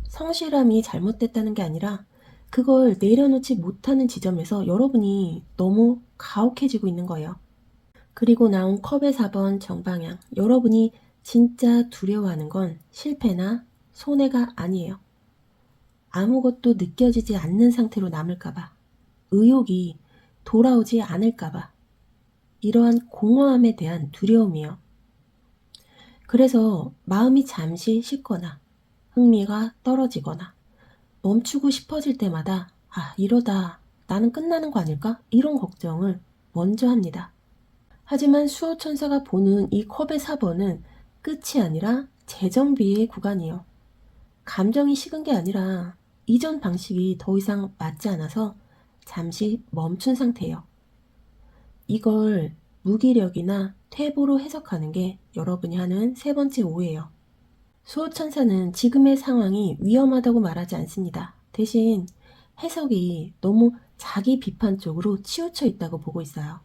성실함이 잘못됐다는 게 아니라 그걸 내려놓지 못하는 지점에서 여러분이 너무 가혹해지고 있는 거예요. 그리고 나온 컵의 4번 정방향. 여러분이 진짜 두려워하는 건 실패나 손해가 아니에요. 아무것도 느껴지지 않는 상태로 남을까봐, 의욕이 돌아오지 않을까봐, 이러한 공허함에 대한 두려움이요. 그래서 마음이 잠시 식거나 흥미가 떨어지거나 멈추고 싶어질 때마다 이러다 나는 끝나는 거 아닐까? 이런 걱정을 먼저 합니다. 하지만 수호천사가 보는 이 컵의 4번은 끝이 아니라 재정비의 구간이에요. 감정이 식은 게 아니라 이전 방식이 더 이상 맞지 않아서 잠시 멈춘 상태예요. 이걸 무기력이나 퇴보로 해석하는 게 여러분이 하는 세 번째 오해예요. 수호천사는 지금의 상황이 위험하다고 말하지 않습니다. 대신 해석이 너무 자기 비판 쪽으로 치우쳐 있다고 보고 있어요.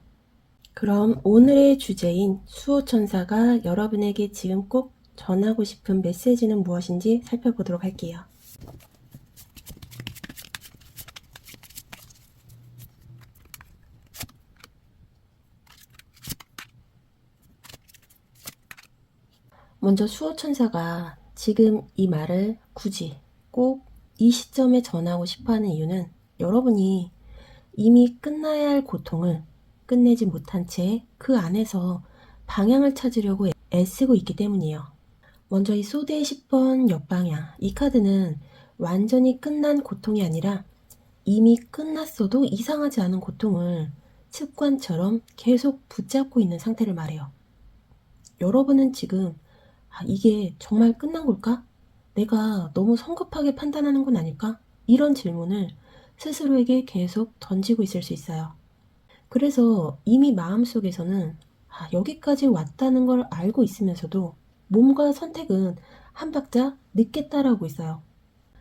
그럼 오늘의 주제인 수호천사가 여러분에게 지금 꼭 전하고 싶은 메시지는 무엇인지 살펴보도록 할게요. 먼저 수호천사가 지금 이 말을 굳이 꼭 이 시점에 전하고 싶어 하는 이유는 여러분이 이미 끝나야 할 고통을 끝내지 못한 채 그 안에서 방향을 찾으려고 애쓰고 있기 때문이에요. 먼저 이 소드의 10번 역방향, 이 카드는 완전히 끝난 고통이 아니라 이미 끝났어도 이상하지 않은 고통을 습관처럼 계속 붙잡고 있는 상태를 말해요. 여러분은 지금 이게 정말 끝난 걸까? 내가 너무 성급하게 판단하는 건 아닐까? 이런 질문을 스스로에게 계속 던지고 있을 수 있어요. 그래서 이미 마음속에서는 여기까지 왔다는 걸 알고 있으면서도 몸과 선택은 한 박자 늦게 따라오고 있어요.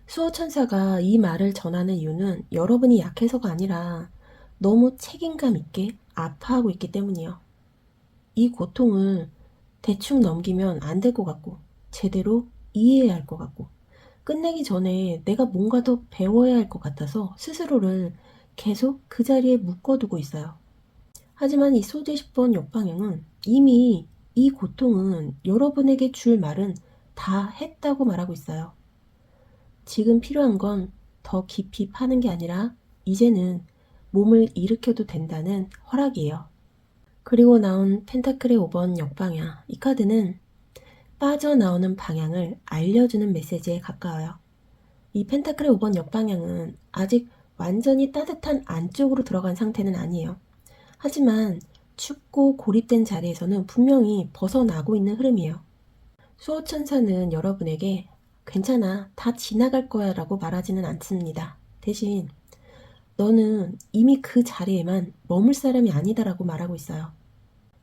수호천사가 이 말을 전하는 이유는 여러분이 약해서가 아니라 너무 책임감 있게 아파하고 있기 때문이에요. 이 고통을 대충 넘기면 안 될 것 같고 제대로 이해해야 할 것 같고 끝내기 전에 내가 뭔가 더 배워야 할 것 같아서 스스로를 계속 그 자리에 묶어두고 있어요. 하지만 이 소재 10번 역방향은 이미 이 고통은 여러분에게 줄 말은 다 했다고 말하고 있어요. 지금 필요한 건 더 깊이 파는 게 아니라 이제는 몸을 일으켜도 된다는 허락이에요. 그리고 나온 펜타클의 5번 역방향, 이 카드는 빠져나오는 방향을 알려주는 메시지에 가까워요. 이 펜타클의 5번 역방향은 아직 완전히 따뜻한 안쪽으로 들어간 상태는 아니에요. 하지만 춥고 고립된 자리에서는 분명히 벗어나고 있는 흐름이에요. 수호천사는 여러분에게 괜찮아, 다 지나갈 거야 라고 말하지는 않습니다. 대신 너는 이미 그 자리에만 머물 사람이 아니다 라고 말하고 있어요.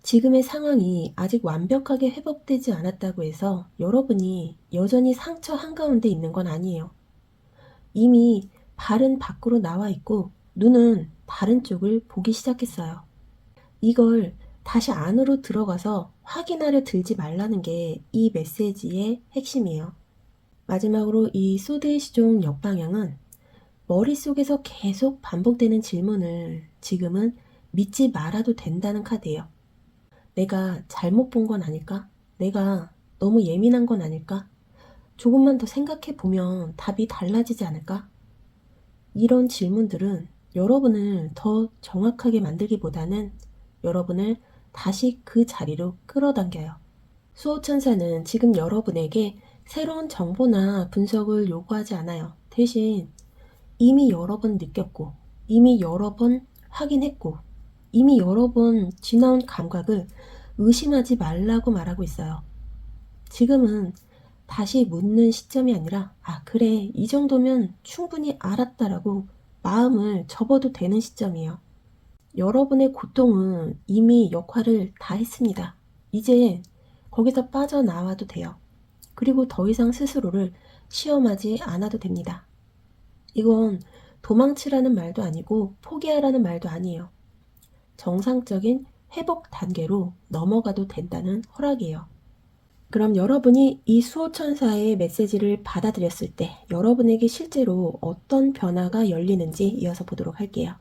지금의 상황이 아직 완벽하게 회복되지 않았다고 해서 여러분이 여전히 상처 한가운데 있는 건 아니에요. 이미 발은 밖으로 나와 있고 눈은 다른 쪽을 보기 시작했어요. 이걸 다시 안으로 들어가서 확인하려 들지 말라는 게 이 메시지의 핵심이에요. 마지막으로 이 소드의 시종 역방향은 머릿속에서 계속 반복되는 질문을 지금은 믿지 말아도 된다는 카드예요. 내가 잘못 본 건 아닐까? 내가 너무 예민한 건 아닐까? 조금만 더 생각해 보면 답이 달라지지 않을까? 이런 질문들은 여러분을 더 정확하게 만들기보다는 여러분을 다시 그 자리로 끌어당겨요. 수호천사는 지금 여러분에게 새로운 정보나 분석을 요구하지 않아요. 대신 이미 여러 번 느꼈고, 이미 여러 번 확인했고, 이미 여러 번 지나온 감각을 의심하지 말라고 말하고 있어요. 지금은 다시 묻는 시점이 아니라 그래, 이 정도면 충분히 알았다라고 마음을 접어도 되는 시점이에요. 여러분의 고통은 이미 역할을 다 했습니다. 이제 거기서 빠져나와도 돼요. 그리고 더 이상 스스로를 시험하지 않아도 됩니다. 이건 도망치라는 말도 아니고 포기하라는 말도 아니에요. 정상적인 회복 단계로 넘어가도 된다는 허락이에요. 그럼 여러분이 이 수호천사의 메시지를 받아들였을 때 여러분에게 실제로 어떤 변화가 열리는지 이어서 보도록 할게요.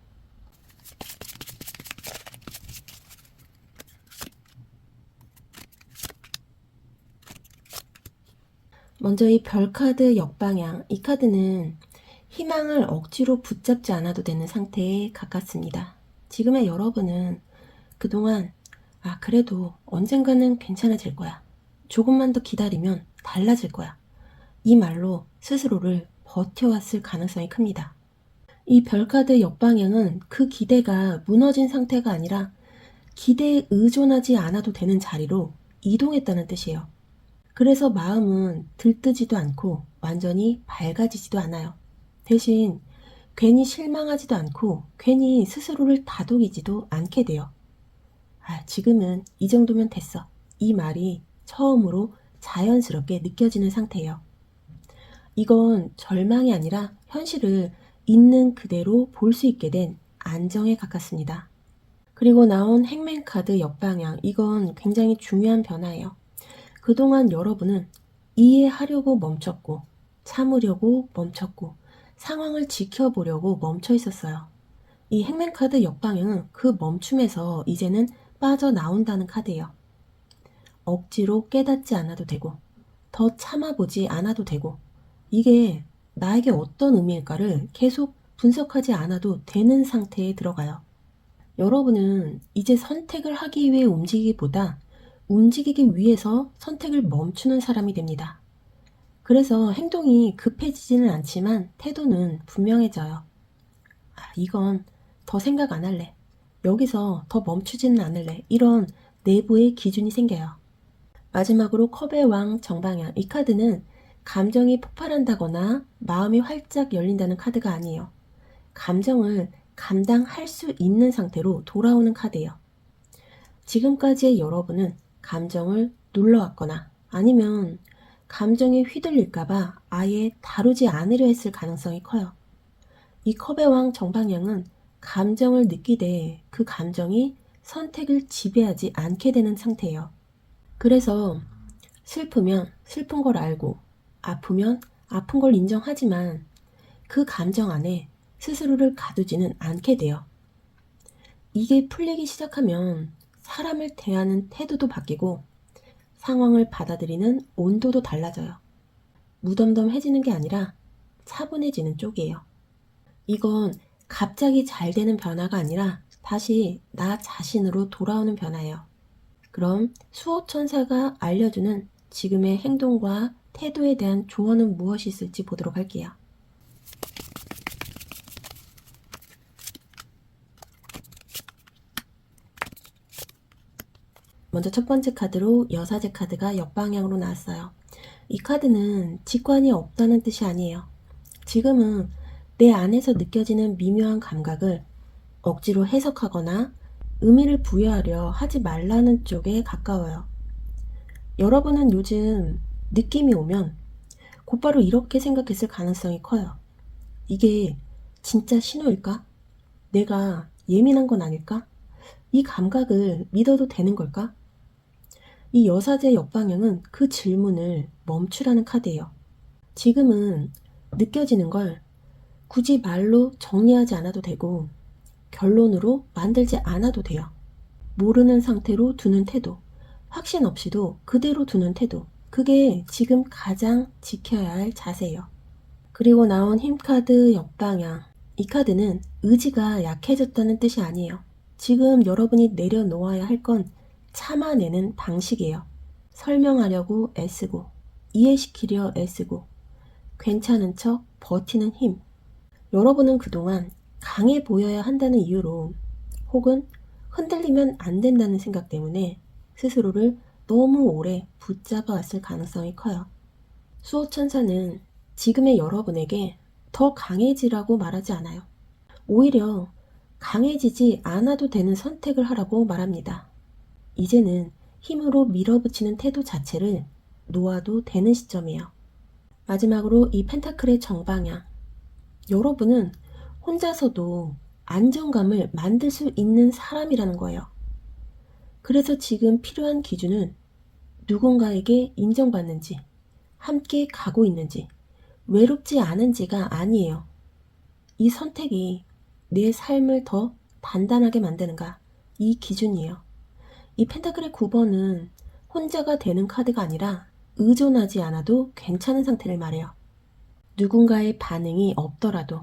먼저 이 별카드 역방향, 이 카드는 희망을 억지로 붙잡지 않아도 되는 상태에 가깝습니다. 지금의 여러분은 그동안 그래도 언젠가는 괜찮아질 거야. 조금만 더 기다리면 달라질 거야. 이 말로 스스로를 버텨왔을 가능성이 큽니다. 이 별카드 역방향은 그 기대가 무너진 상태가 아니라 기대에 의존하지 않아도 되는 자리로 이동했다는 뜻이에요. 그래서 마음은 들뜨지도 않고 완전히 밝아지지도 않아요. 대신 괜히 실망하지도 않고 괜히 스스로를 다독이지도 않게 돼요. 지금은 이 정도면 됐어. 이 말이 처음으로 자연스럽게 느껴지는 상태예요. 이건 절망이 아니라 현실을 있는 그대로 볼 수 있게 된 안정에 가깝습니다. 그리고 나온 행맨카드 역방향, 이건 굉장히 중요한 변화예요. 그동안 여러분은 이해하려고 멈췄고 참으려고 멈췄고 상황을 지켜보려고 멈춰 있었어요. 이 행맨카드 역방향은 그 멈춤에서 이제는 빠져나온다는 카드예요. 억지로 깨닫지 않아도 되고, 더 참아보지 않아도 되고, 이게 나에게 어떤 의미일까를 계속 분석하지 않아도 되는 상태에 들어가요. 여러분은 이제 선택을 하기 위해 움직이기보다 움직이기 위해서 선택을 멈추는 사람이 됩니다. 그래서 행동이 급해지지는 않지만 태도는 분명해져요. 이건 더 생각 안 할래. 여기서 더 멈추지는 않을래. 이런 내부의 기준이 생겨요. 마지막으로 컵의 왕 정방향. 이 카드는 감정이 폭발한다거나 마음이 활짝 열린다는 카드가 아니에요. 감정을 감당할 수 있는 상태로 돌아오는 카드예요. 지금까지의 여러분은 감정을 눌러왔거나 아니면 감정에 휘둘릴까봐 아예 다루지 않으려 했을 가능성이 커요. 이 컵의 왕 정방향은 감정을 느끼되 그 감정이 선택을 지배하지 않게 되는 상태예요. 그래서 슬프면 슬픈 걸 알고 아프면 아픈 걸 인정하지만 그 감정 안에 스스로를 가두지는 않게 돼요. 이게 풀리기 시작하면 사람을 대하는 태도도 바뀌고 상황을 받아들이는 온도도 달라져요. 무덤덤해지는 게 아니라 차분해지는 쪽이에요. 이건 갑자기 잘 되는 변화가 아니라 다시 나 자신으로 돌아오는 변화예요. 그럼 수호천사가 알려주는 지금의 행동과 태도에 대한 조언은 무엇이 있을지 보도록 할게요. 먼저 첫 번째 카드로 여사제 카드가 역방향으로 나왔어요. 이 카드는 직관이 없다는 뜻이 아니에요. 지금은 내 안에서 느껴지는 미묘한 감각을 억지로 해석하거나 의미를 부여하려 하지 말라는 쪽에 가까워요. 여러분은 요즘 느낌이 오면 곧바로 이렇게 생각했을 가능성이 커요. 이게 진짜 신호일까? 내가 예민한 건 아닐까? 이 감각을 믿어도 되는 걸까? 이 여사제 역방향은 그 질문을 멈추라는 카드예요. 지금은 느껴지는 걸 굳이 말로 정리하지 않아도 되고 결론으로 만들지 않아도 돼요. 모르는 상태로 두는 태도, 확신 없이도 그대로 두는 태도, 그게 지금 가장 지켜야 할 자세예요. 그리고 나온 힘카드 역방향. 이 카드는 의지가 약해졌다는 뜻이 아니에요. 지금 여러분이 내려놓아야 할 건 참아내는 방식이에요. 설명하려고 애쓰고, 이해시키려 애쓰고, 괜찮은 척 버티는 힘. 여러분은 그동안 강해 보여야 한다는 이유로 혹은 흔들리면 안 된다는 생각 때문에 스스로를 너무 오래 붙잡아 왔을 가능성이 커요. 수호천사는 지금의 여러분에게 더 강해지라고 말하지 않아요. 오히려 강해지지 않아도 되는 선택을 하라고 말합니다. 이제는 힘으로 밀어붙이는 태도 자체를 놓아도 되는 시점이에요. 마지막으로 이 펜타클의 정방향. 여러분은 혼자서도 안정감을 만들 수 있는 사람이라는 거예요. 그래서 지금 필요한 기준은 누군가에게 인정받는지, 함께 가고 있는지, 외롭지 않은지가 아니에요. 이 선택이 내 삶을 더 단단하게 만드는가, 이 기준이에요. 이 펜타클의 9번은 혼자가 되는 카드가 아니라 의존하지 않아도 괜찮은 상태를 말해요. 누군가의 반응이 없더라도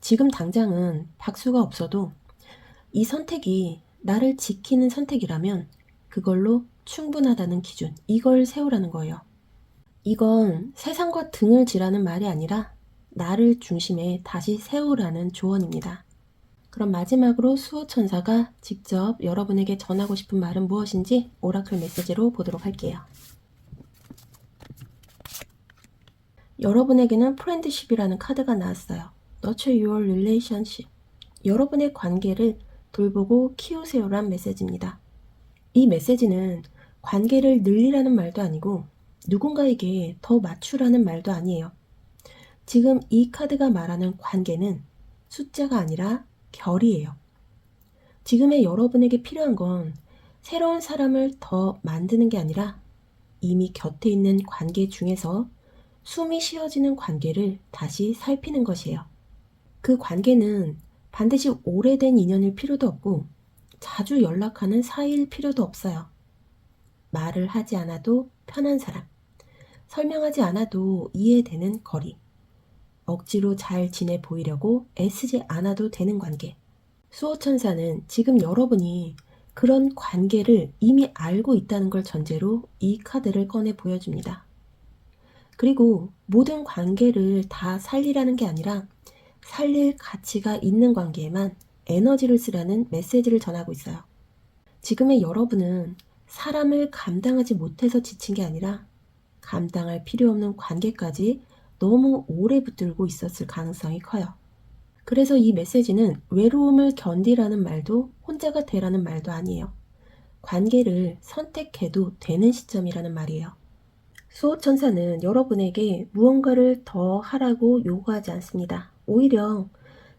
지금 당장은 박수가 없어도 이 선택이 나를 지키는 선택이라면 그걸로 충분하다는 기준, 이걸 세우라는 거예요. 이건 세상과 등을 지라는 말이 아니라 나를 중심에 다시 세우라는 조언입니다. 그럼 마지막으로 수호천사가 직접 여러분에게 전하고 싶은 말은 무엇인지 오라클 메시지로 보도록 할게요. 여러분에게는 프렌드십이라는 카드가 나왔어요. Nurture your relationship. 여러분의 관계를 돌보고 키우세요란 메시지입니다. 이 메시지는 관계를 늘리라는 말도 아니고 누군가에게 더 맞추라는 말도 아니에요. 지금 이 카드가 말하는 관계는 숫자가 아니라 결이에요. 지금의 여러분에게 필요한 건 새로운 사람을 더 만드는 게 아니라 이미 곁에 있는 관계 중에서 숨이 쉬어지는 관계를 다시 살피는 것이에요. 그 관계는 반드시 오래된 인연일 필요도 없고 자주 연락하는 사이일 필요도 없어요. 말을 하지 않아도 편한 사람, 설명하지 않아도 이해되는 거리, 억지로 잘 지내 보이려고 애쓰지 않아도 되는 관계. 수호천사는 지금 여러분이 그런 관계를 이미 알고 있다는 걸 전제로 이 카드를 꺼내 보여줍니다. 그리고 모든 관계를 다 살리라는 게 아니라 살릴 가치가 있는 관계에만 에너지를 쓰라는 메시지를 전하고 있어요. 지금의 여러분은 사람을 감당하지 못해서 지친 게 아니라 감당할 필요 없는 관계까지 너무 오래 붙들고 있었을 가능성이 커요. 그래서 이 메시지는 외로움을 견디라는 말도 혼자가 되라는 말도 아니에요. 관계를 선택해도 되는 시점이라는 말이에요. 수호천사는 여러분에게 무언가를 더 하라고 요구하지 않습니다. 오히려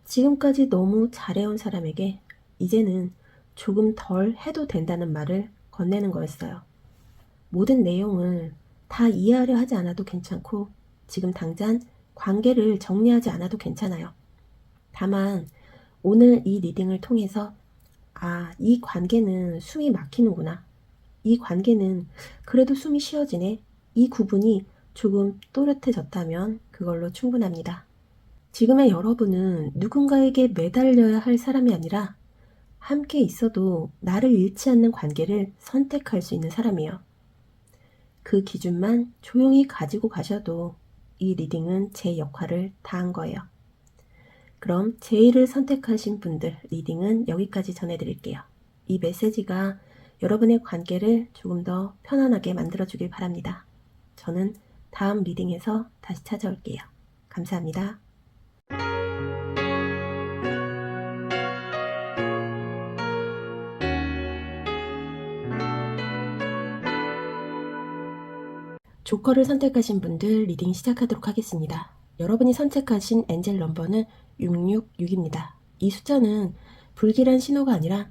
지금까지 너무 잘해온 사람에게 이제는 조금 덜 해도 된다는 말을 건네는 거였어요. 모든 내용을 다 이해하려 하지 않아도 괜찮고 지금 당장 관계를 정리하지 않아도 괜찮아요. 다만 오늘 이 리딩을 통해서 이 관계는 숨이 막히는구나. 이 관계는 그래도 숨이 쉬어지네. 이 구분이 조금 또렷해졌다면 그걸로 충분합니다. 지금의 여러분은 누군가에게 매달려야 할 사람이 아니라 함께 있어도 나를 잃지 않는 관계를 선택할 수 있는 사람이에요. 그 기준만 조용히 가지고 가셔도 이 리딩은 제 역할을 다한 거예요. 그럼 제1을 선택하신 분들 리딩은 여기까지 전해드릴게요. 이 메시지가 여러분의 관계를 조금 더 편안하게 만들어주길 바랍니다. 저는 다음 리딩에서 다시 찾아올게요. 감사합니다. 조커를 선택하신 분들 리딩 시작하도록 하겠습니다. 여러분이 선택하신 엔젤 넘버는 666입니다. 이 숫자는 불길한 신호가 아니라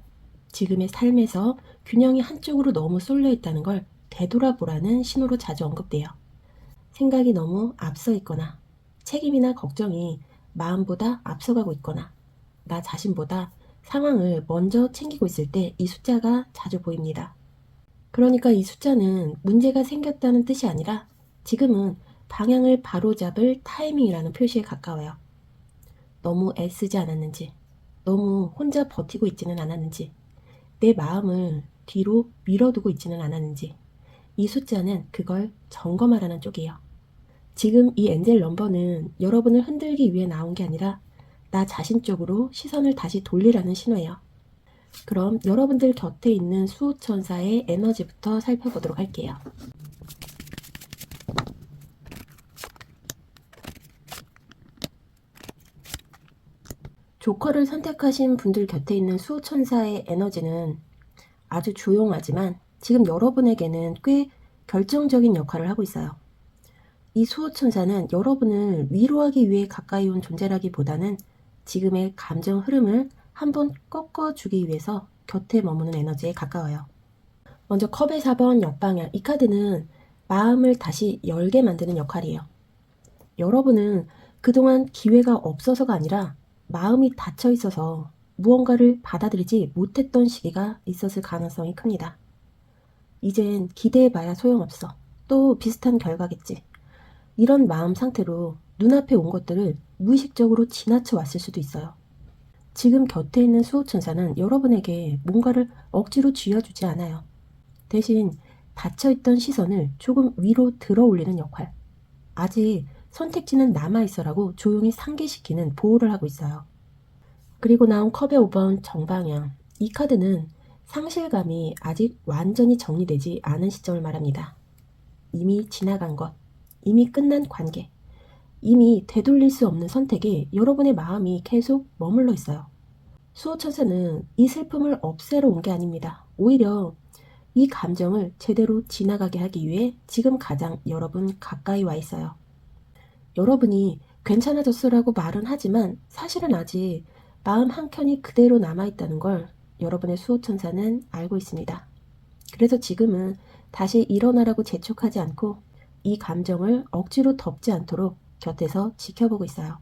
지금의 삶에서 균형이 한쪽으로 너무 쏠려 있다는 걸 되돌아보라는 신호로 자주 언급돼요. 생각이 너무 앞서 있거나 책임이나 걱정이 마음보다 앞서가고 있거나 나 자신보다 상황을 먼저 챙기고 있을 때 이 숫자가 자주 보입니다. 그러니까 이 숫자는 문제가 생겼다는 뜻이 아니라 지금은 방향을 바로잡을 타이밍이라는 표시에 가까워요. 너무 애쓰지 않았는지, 너무 혼자 버티고 있지는 않았는지, 내 마음을 뒤로 밀어두고 있지는 않았는지 이 숫자는 그걸 점검하라는 쪽이에요. 지금 이 엔젤 넘버는 여러분을 흔들기 위해 나온 게 아니라 나 자신 쪽으로 시선을 다시 돌리라는 신호예요. 그럼 여러분들 곁에 있는 수호천사의 에너지부터 살펴보도록 할게요. 조커를 선택하신 분들 곁에 있는 수호천사의 에너지는 아주 조용하지만 지금 여러분에게는 꽤 결정적인 역할을 하고 있어요. 이 수호천사는 여러분을 위로하기 위해 가까이 온 존재라기보다는 지금의 감정 흐름을 한번 꺾어주기 위해서 곁에 머무는 에너지에 가까워요. 먼저 컵의 4번 역방향. 이 카드는 마음을 다시 열게 만드는 역할이에요. 여러분은 그동안 기회가 없어서가 아니라 마음이 닫혀 있어서 무언가를 받아들이지 못했던 시기가 있었을 가능성이 큽니다. 이젠 기대해봐야 소용없어. 또 비슷한 결과겠지. 이런 마음 상태로 눈앞에 온 것들을 무의식적으로 지나쳐 왔을 수도 있어요. 지금 곁에 있는 수호천사는 여러분에게 뭔가를 억지로 쥐어주지 않아요. 대신 닫혀있던 시선을 조금 위로 들어 올리는 역할. 아직 선택지는 남아있어라고 조용히 상기시키는 보호를 하고 있어요. 그리고 나온 컵의 5번 정방향. 이 카드는 상실감이 아직 완전히 정리되지 않은 시점을 말합니다. 이미 지나간 것, 이미 끝난 관계, 이미 되돌릴 수 없는 선택에 여러분의 마음이 계속 머물러 있어요. 수호천사는 이 슬픔을 없애러 온 게 아닙니다. 오히려 이 감정을 제대로 지나가게 하기 위해 지금 가장 여러분 가까이 와 있어요. 여러분이 괜찮아졌어라고 말은 하지만 사실은 아직 마음 한켠이 그대로 남아있다는 걸 여러분의 수호천사는 알고 있습니다. 그래서 지금은 다시 일어나라고 재촉하지 않고 이 감정을 억지로 덮지 않도록 곁에서 지켜보고 있어요.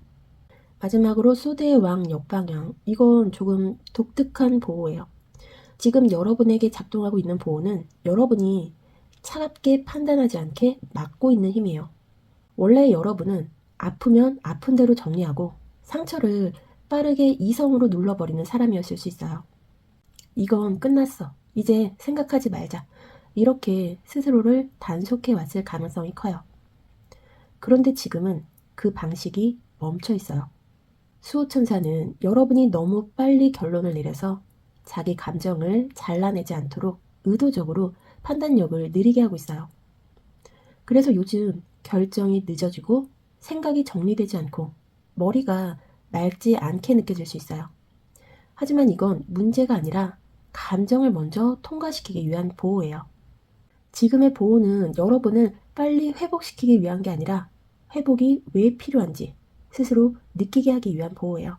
마지막으로 수대의 왕 역방향. 이건 조금 독특한 보호예요. 지금 여러분에게 작동하고 있는 보호는 여러분이 차갑게 판단하지 않게 막고 있는 힘이에요. 원래 여러분은 아프면 아픈 대로 정리하고 상처를 빠르게 이성으로 눌러버리는 사람이었을 수 있어요. 이건 끝났어. 이제 생각하지 말자. 이렇게 스스로를 단속해 왔을 가능성이 커요. 그런데 지금은 그 방식이 멈춰 있어요. 수호천사는 여러분이 너무 빨리 결론을 내려서 자기 감정을 잘라내지 않도록 의도적으로 판단력을 느리게 하고 있어요. 그래서 요즘 결정이 늦어지고 생각이 정리되지 않고 머리가 맑지 않게 느껴질 수 있어요. 하지만 이건 문제가 아니라 감정을 먼저 통과시키기 위한 보호예요. 지금의 보호는 여러분을 빨리 회복시키기 위한 게 아니라 회복이 왜 필요한지 스스로 느끼게 하기 위한 보호예요.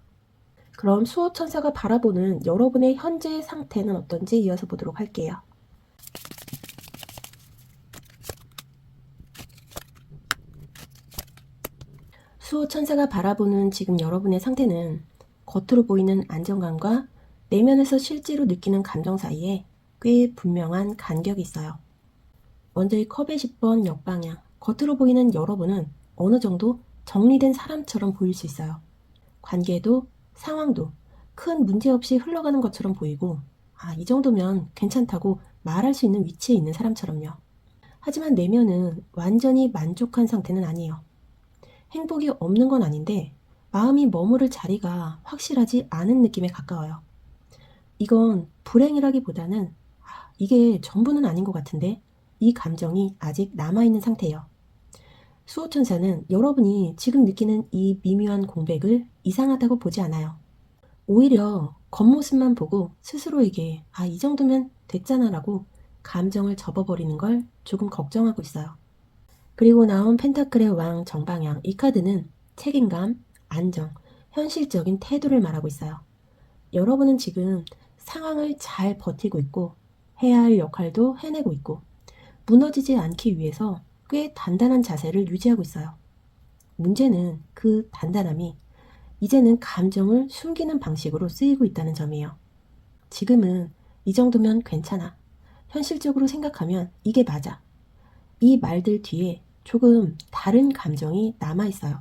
그럼 수호천사가 바라보는 여러분의 현재 상태는 어떤지 이어서 보도록 할게요. 수호천사가 바라보는 지금 여러분의 상태는 겉으로 보이는 안정감과 내면에서 실제로 느끼는 감정 사이에 꽤 분명한 간격이 있어요. 먼저 이 컵의 10번 역방향, 겉으로 보이는 여러분은 어느 정도 정리된 사람처럼 보일 수 있어요. 관계도 상황도 큰 문제 없이 흘러가는 것처럼 보이고 이 정도면 괜찮다고 말할 수 있는 위치에 있는 사람처럼요. 하지만 내면은 완전히 만족한 상태는 아니에요. 행복이 없는 건 아닌데 마음이 머무를 자리가 확실하지 않은 느낌에 가까워요. 이건 불행이라기보다는 이게 전부는 아닌 것 같은데 이 감정이 아직 남아있는 상태예요. 수호천사는 여러분이 지금 느끼는 이 미묘한 공백을 이상하다고 보지 않아요. 오히려 겉모습만 보고 스스로에게 이 정도면 됐잖아 라고 감정을 접어버리는 걸 조금 걱정하고 있어요. 그리고 나온 펜타클의 왕 정방향, 이 카드는 책임감, 안정, 현실적인 태도를 말하고 있어요. 여러분은 지금 상황을 잘 버티고 있고 해야 할 역할도 해내고 있고 무너지지 않기 위해서 꽤 단단한 자세를 유지하고 있어요. 문제는 그 단단함이 이제는 감정을 숨기는 방식으로 쓰이고 있다는 점이에요. 지금은 이 정도면 괜찮아. 현실적으로 생각하면 이게 맞아. 이 말들 뒤에 조금 다른 감정이 남아있어요.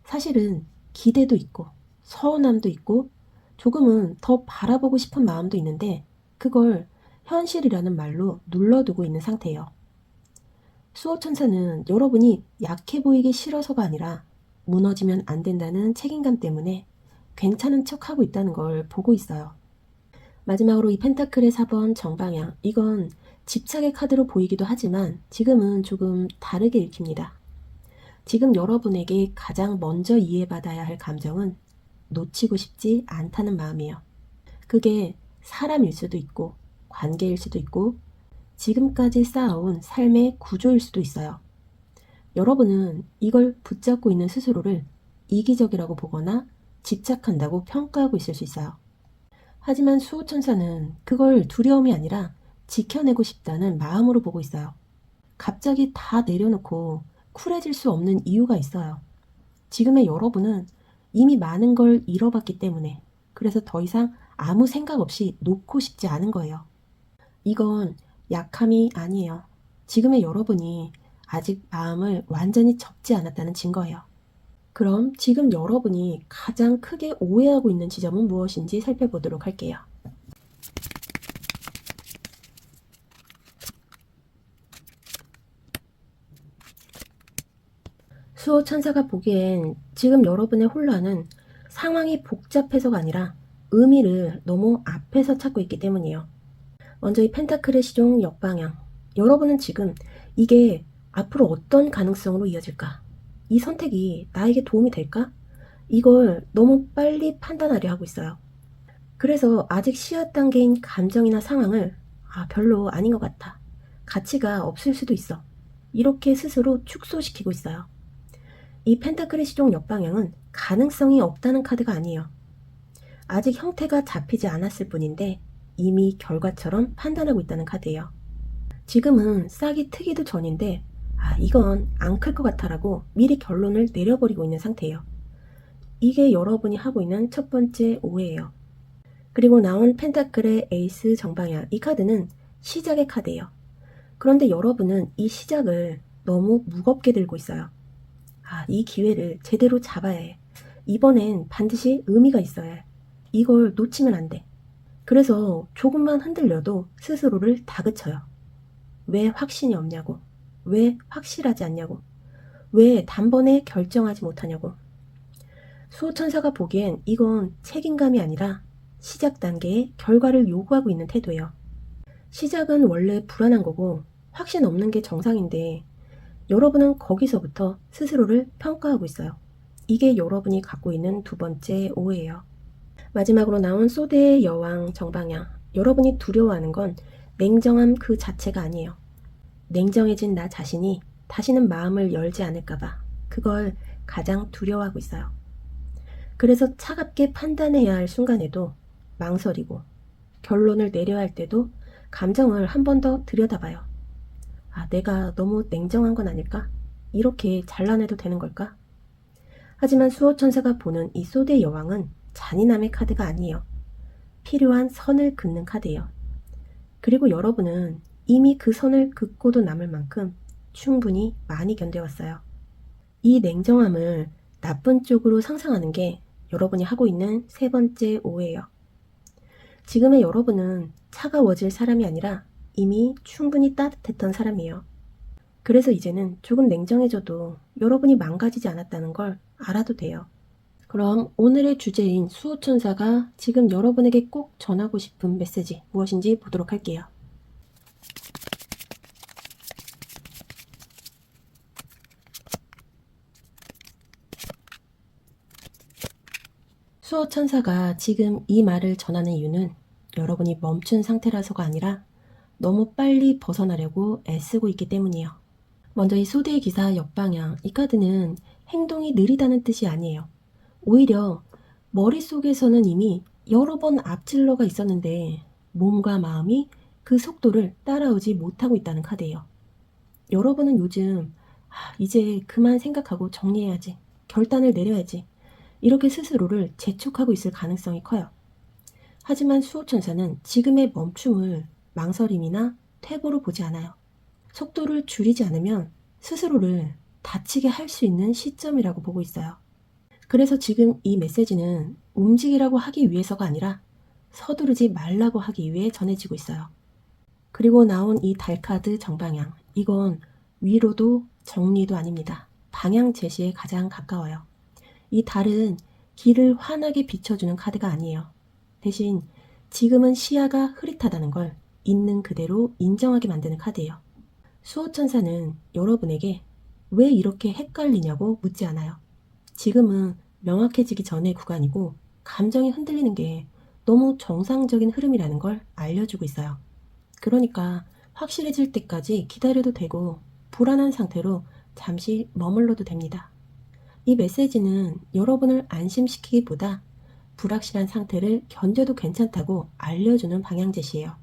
사실은 기대도 있고 서운함도 있고 조금은 더 바라보고 싶은 마음도 있는데 그걸 현실이라는 말로 눌러두고 있는 상태예요. 수호천사는 여러분이 약해 보이기 싫어서가 아니라 무너지면 안 된다는 책임감 때문에 괜찮은 척하고 있다는 걸 보고 있어요. 마지막으로 이 펜타클의 4번 정방향, 이건 집착의 카드로 보이기도 하지만 지금은 조금 다르게 읽힙니다. 지금 여러분에게 가장 먼저 이해받아야 할 감정은 놓치고 싶지 않다는 마음이에요. 그게 사람일 수도 있고 관계일 수도 있고 지금까지 쌓아온 삶의 구조일 수도 있어요. 여러분은 이걸 붙잡고 있는 스스로를 이기적이라고 보거나 집착한다고 평가하고 있을 수 있어요. 하지만 수호천사는 그걸 두려움이 아니라 지켜내고 싶다는 마음으로 보고 있어요. 갑자기 다 내려놓고 쿨해질 수 없는 이유가 있어요. 지금의 여러분은 이미 많은 걸 잃어봤기 때문에 그래서 더 이상 아무 생각 없이 놓고 싶지 않은 거예요. 이건 약함이 아니에요. 지금의 여러분이 아직 마음을 완전히 접지 않았다는 증거예요. 그럼 지금 여러분이 가장 크게 오해하고 있는 지점은 무엇인지 살펴보도록 할게요. 수호천사가 보기엔 지금 여러분의 혼란은 상황이 복잡해서가 아니라 의미를 너무 앞에서 찾고 있기 때문이에요. 먼저 이 펜타클의 시종 역방향. 여러분은 지금 이게 앞으로 어떤 가능성으로 이어질까? 이 선택이 나에게 도움이 될까? 이걸 너무 빨리 판단하려 하고 있어요. 그래서 아직 씨앗 단계인 감정이나 상황을 별로 아닌 것 같아. 가치가 없을 수도 있어. 이렇게 스스로 축소시키고 있어요. 이 펜타클의 시종 역방향은 가능성이 없다는 카드가 아니에요. 아직 형태가 잡히지 않았을 뿐인데 이미 결과처럼 판단하고 있다는 카드예요. 지금은 싹이 트기도 전인데 이건 안 클 것 같아라고 미리 결론을 내려버리고 있는 상태예요. 이게 여러분이 하고 있는 첫 번째 오해예요. 그리고 나온 펜타클의 에이스 정방향, 이 카드는 시작의 카드예요. 그런데 여러분은 이 시작을 너무 무겁게 들고 있어요. 이 기회를 제대로 잡아야 해. 이번엔 반드시 의미가 있어야 해. 이걸 놓치면 안 돼. 그래서 조금만 흔들려도 스스로를 다그쳐요. 왜 확신이 없냐고. 왜 확실하지 않냐고. 왜 단번에 결정하지 못하냐고. 수호천사가 보기엔 이건 책임감이 아니라 시작 단계의 결과를 요구하고 있는 태도예요. 시작은 원래 불안한 거고 확신 없는 게 정상인데 여러분은 거기서부터 스스로를 평가하고 있어요. 이게 여러분이 갖고 있는 두 번째 오해예요. 마지막으로 나온 소대의 여왕 정방향. 여러분이 두려워하는 건 냉정함 그 자체가 아니에요. 냉정해진 나 자신이 다시는 마음을 열지 않을까봐 그걸 가장 두려워하고 있어요. 그래서 차갑게 판단해야 할 순간에도 망설이고 결론을 내려야 할 때도 감정을 한 번 더 들여다봐요. 내가 너무 냉정한 건 아닐까? 이렇게 잘라내도 되는 걸까? 하지만 수호천사가 보는 이 소대 여왕은 잔인함의 카드가 아니에요. 필요한 선을 긋는 카드예요. 그리고 여러분은 이미 그 선을 긋고도 남을 만큼 충분히 많이 견뎌왔어요. 이 냉정함을 나쁜 쪽으로 상상하는 게 여러분이 하고 있는 세 번째 오해예요. 지금의 여러분은 차가워질 사람이 아니라 이미 충분히 따뜻했던 사람이에요. 그래서 이제는 조금 냉정해져도 여러분이 망가지지 않았다는 걸 알아도 돼요. 그럼 오늘의 주제인 수호천사가 지금 여러분에게 꼭 전하고 싶은 메시지 무엇인지 보도록 할게요. 수호천사가 지금 이 말을 전하는 이유는 여러분이 멈춘 상태라서가 아니라 너무 빨리 벗어나려고 애쓰고 있기 때문이에요. 먼저 이 소대의 기사 역방향, 이 카드는 행동이 느리다는 뜻이 아니에요. 오히려 머릿속에서는 이미 여러 번 앞질러가 있었는데 몸과 마음이 그 속도를 따라오지 못하고 있다는 카드예요. 여러분은 요즘 이제 그만 생각하고 정리해야지, 결단을 내려야지, 이렇게 스스로를 재촉하고 있을 가능성이 커요. 하지만 수호천사는 지금의 멈춤을 망설임이나 퇴보로 보지 않아요. 속도를 줄이지 않으면 스스로를 다치게 할 수 있는 시점이라고 보고 있어요. 그래서 지금 이 메시지는 움직이라고 하기 위해서가 아니라 서두르지 말라고 하기 위해 전해지고 있어요. 그리고 나온 이 달카드 정방향, 이건 위로도 정리도 아닙니다. 방향 제시에 가장 가까워요. 이 달은 길을 환하게 비춰주는 카드가 아니에요. 대신 지금은 시야가 흐릿하다는 걸 있는 그대로 인정하게 만드는 카드예요. 수호천사는 여러분에게 왜 이렇게 헷갈리냐고 묻지 않아요. 지금은 명확해지기 전의 구간이고 감정이 흔들리는 게 너무 정상적인 흐름이라는 걸 알려주고 있어요. 그러니까 확실해질 때까지 기다려도 되고 불안한 상태로 잠시 머물러도 됩니다. 이 메시지는 여러분을 안심시키기보다 불확실한 상태를 견뎌도 괜찮다고 알려주는 방향 제시예요.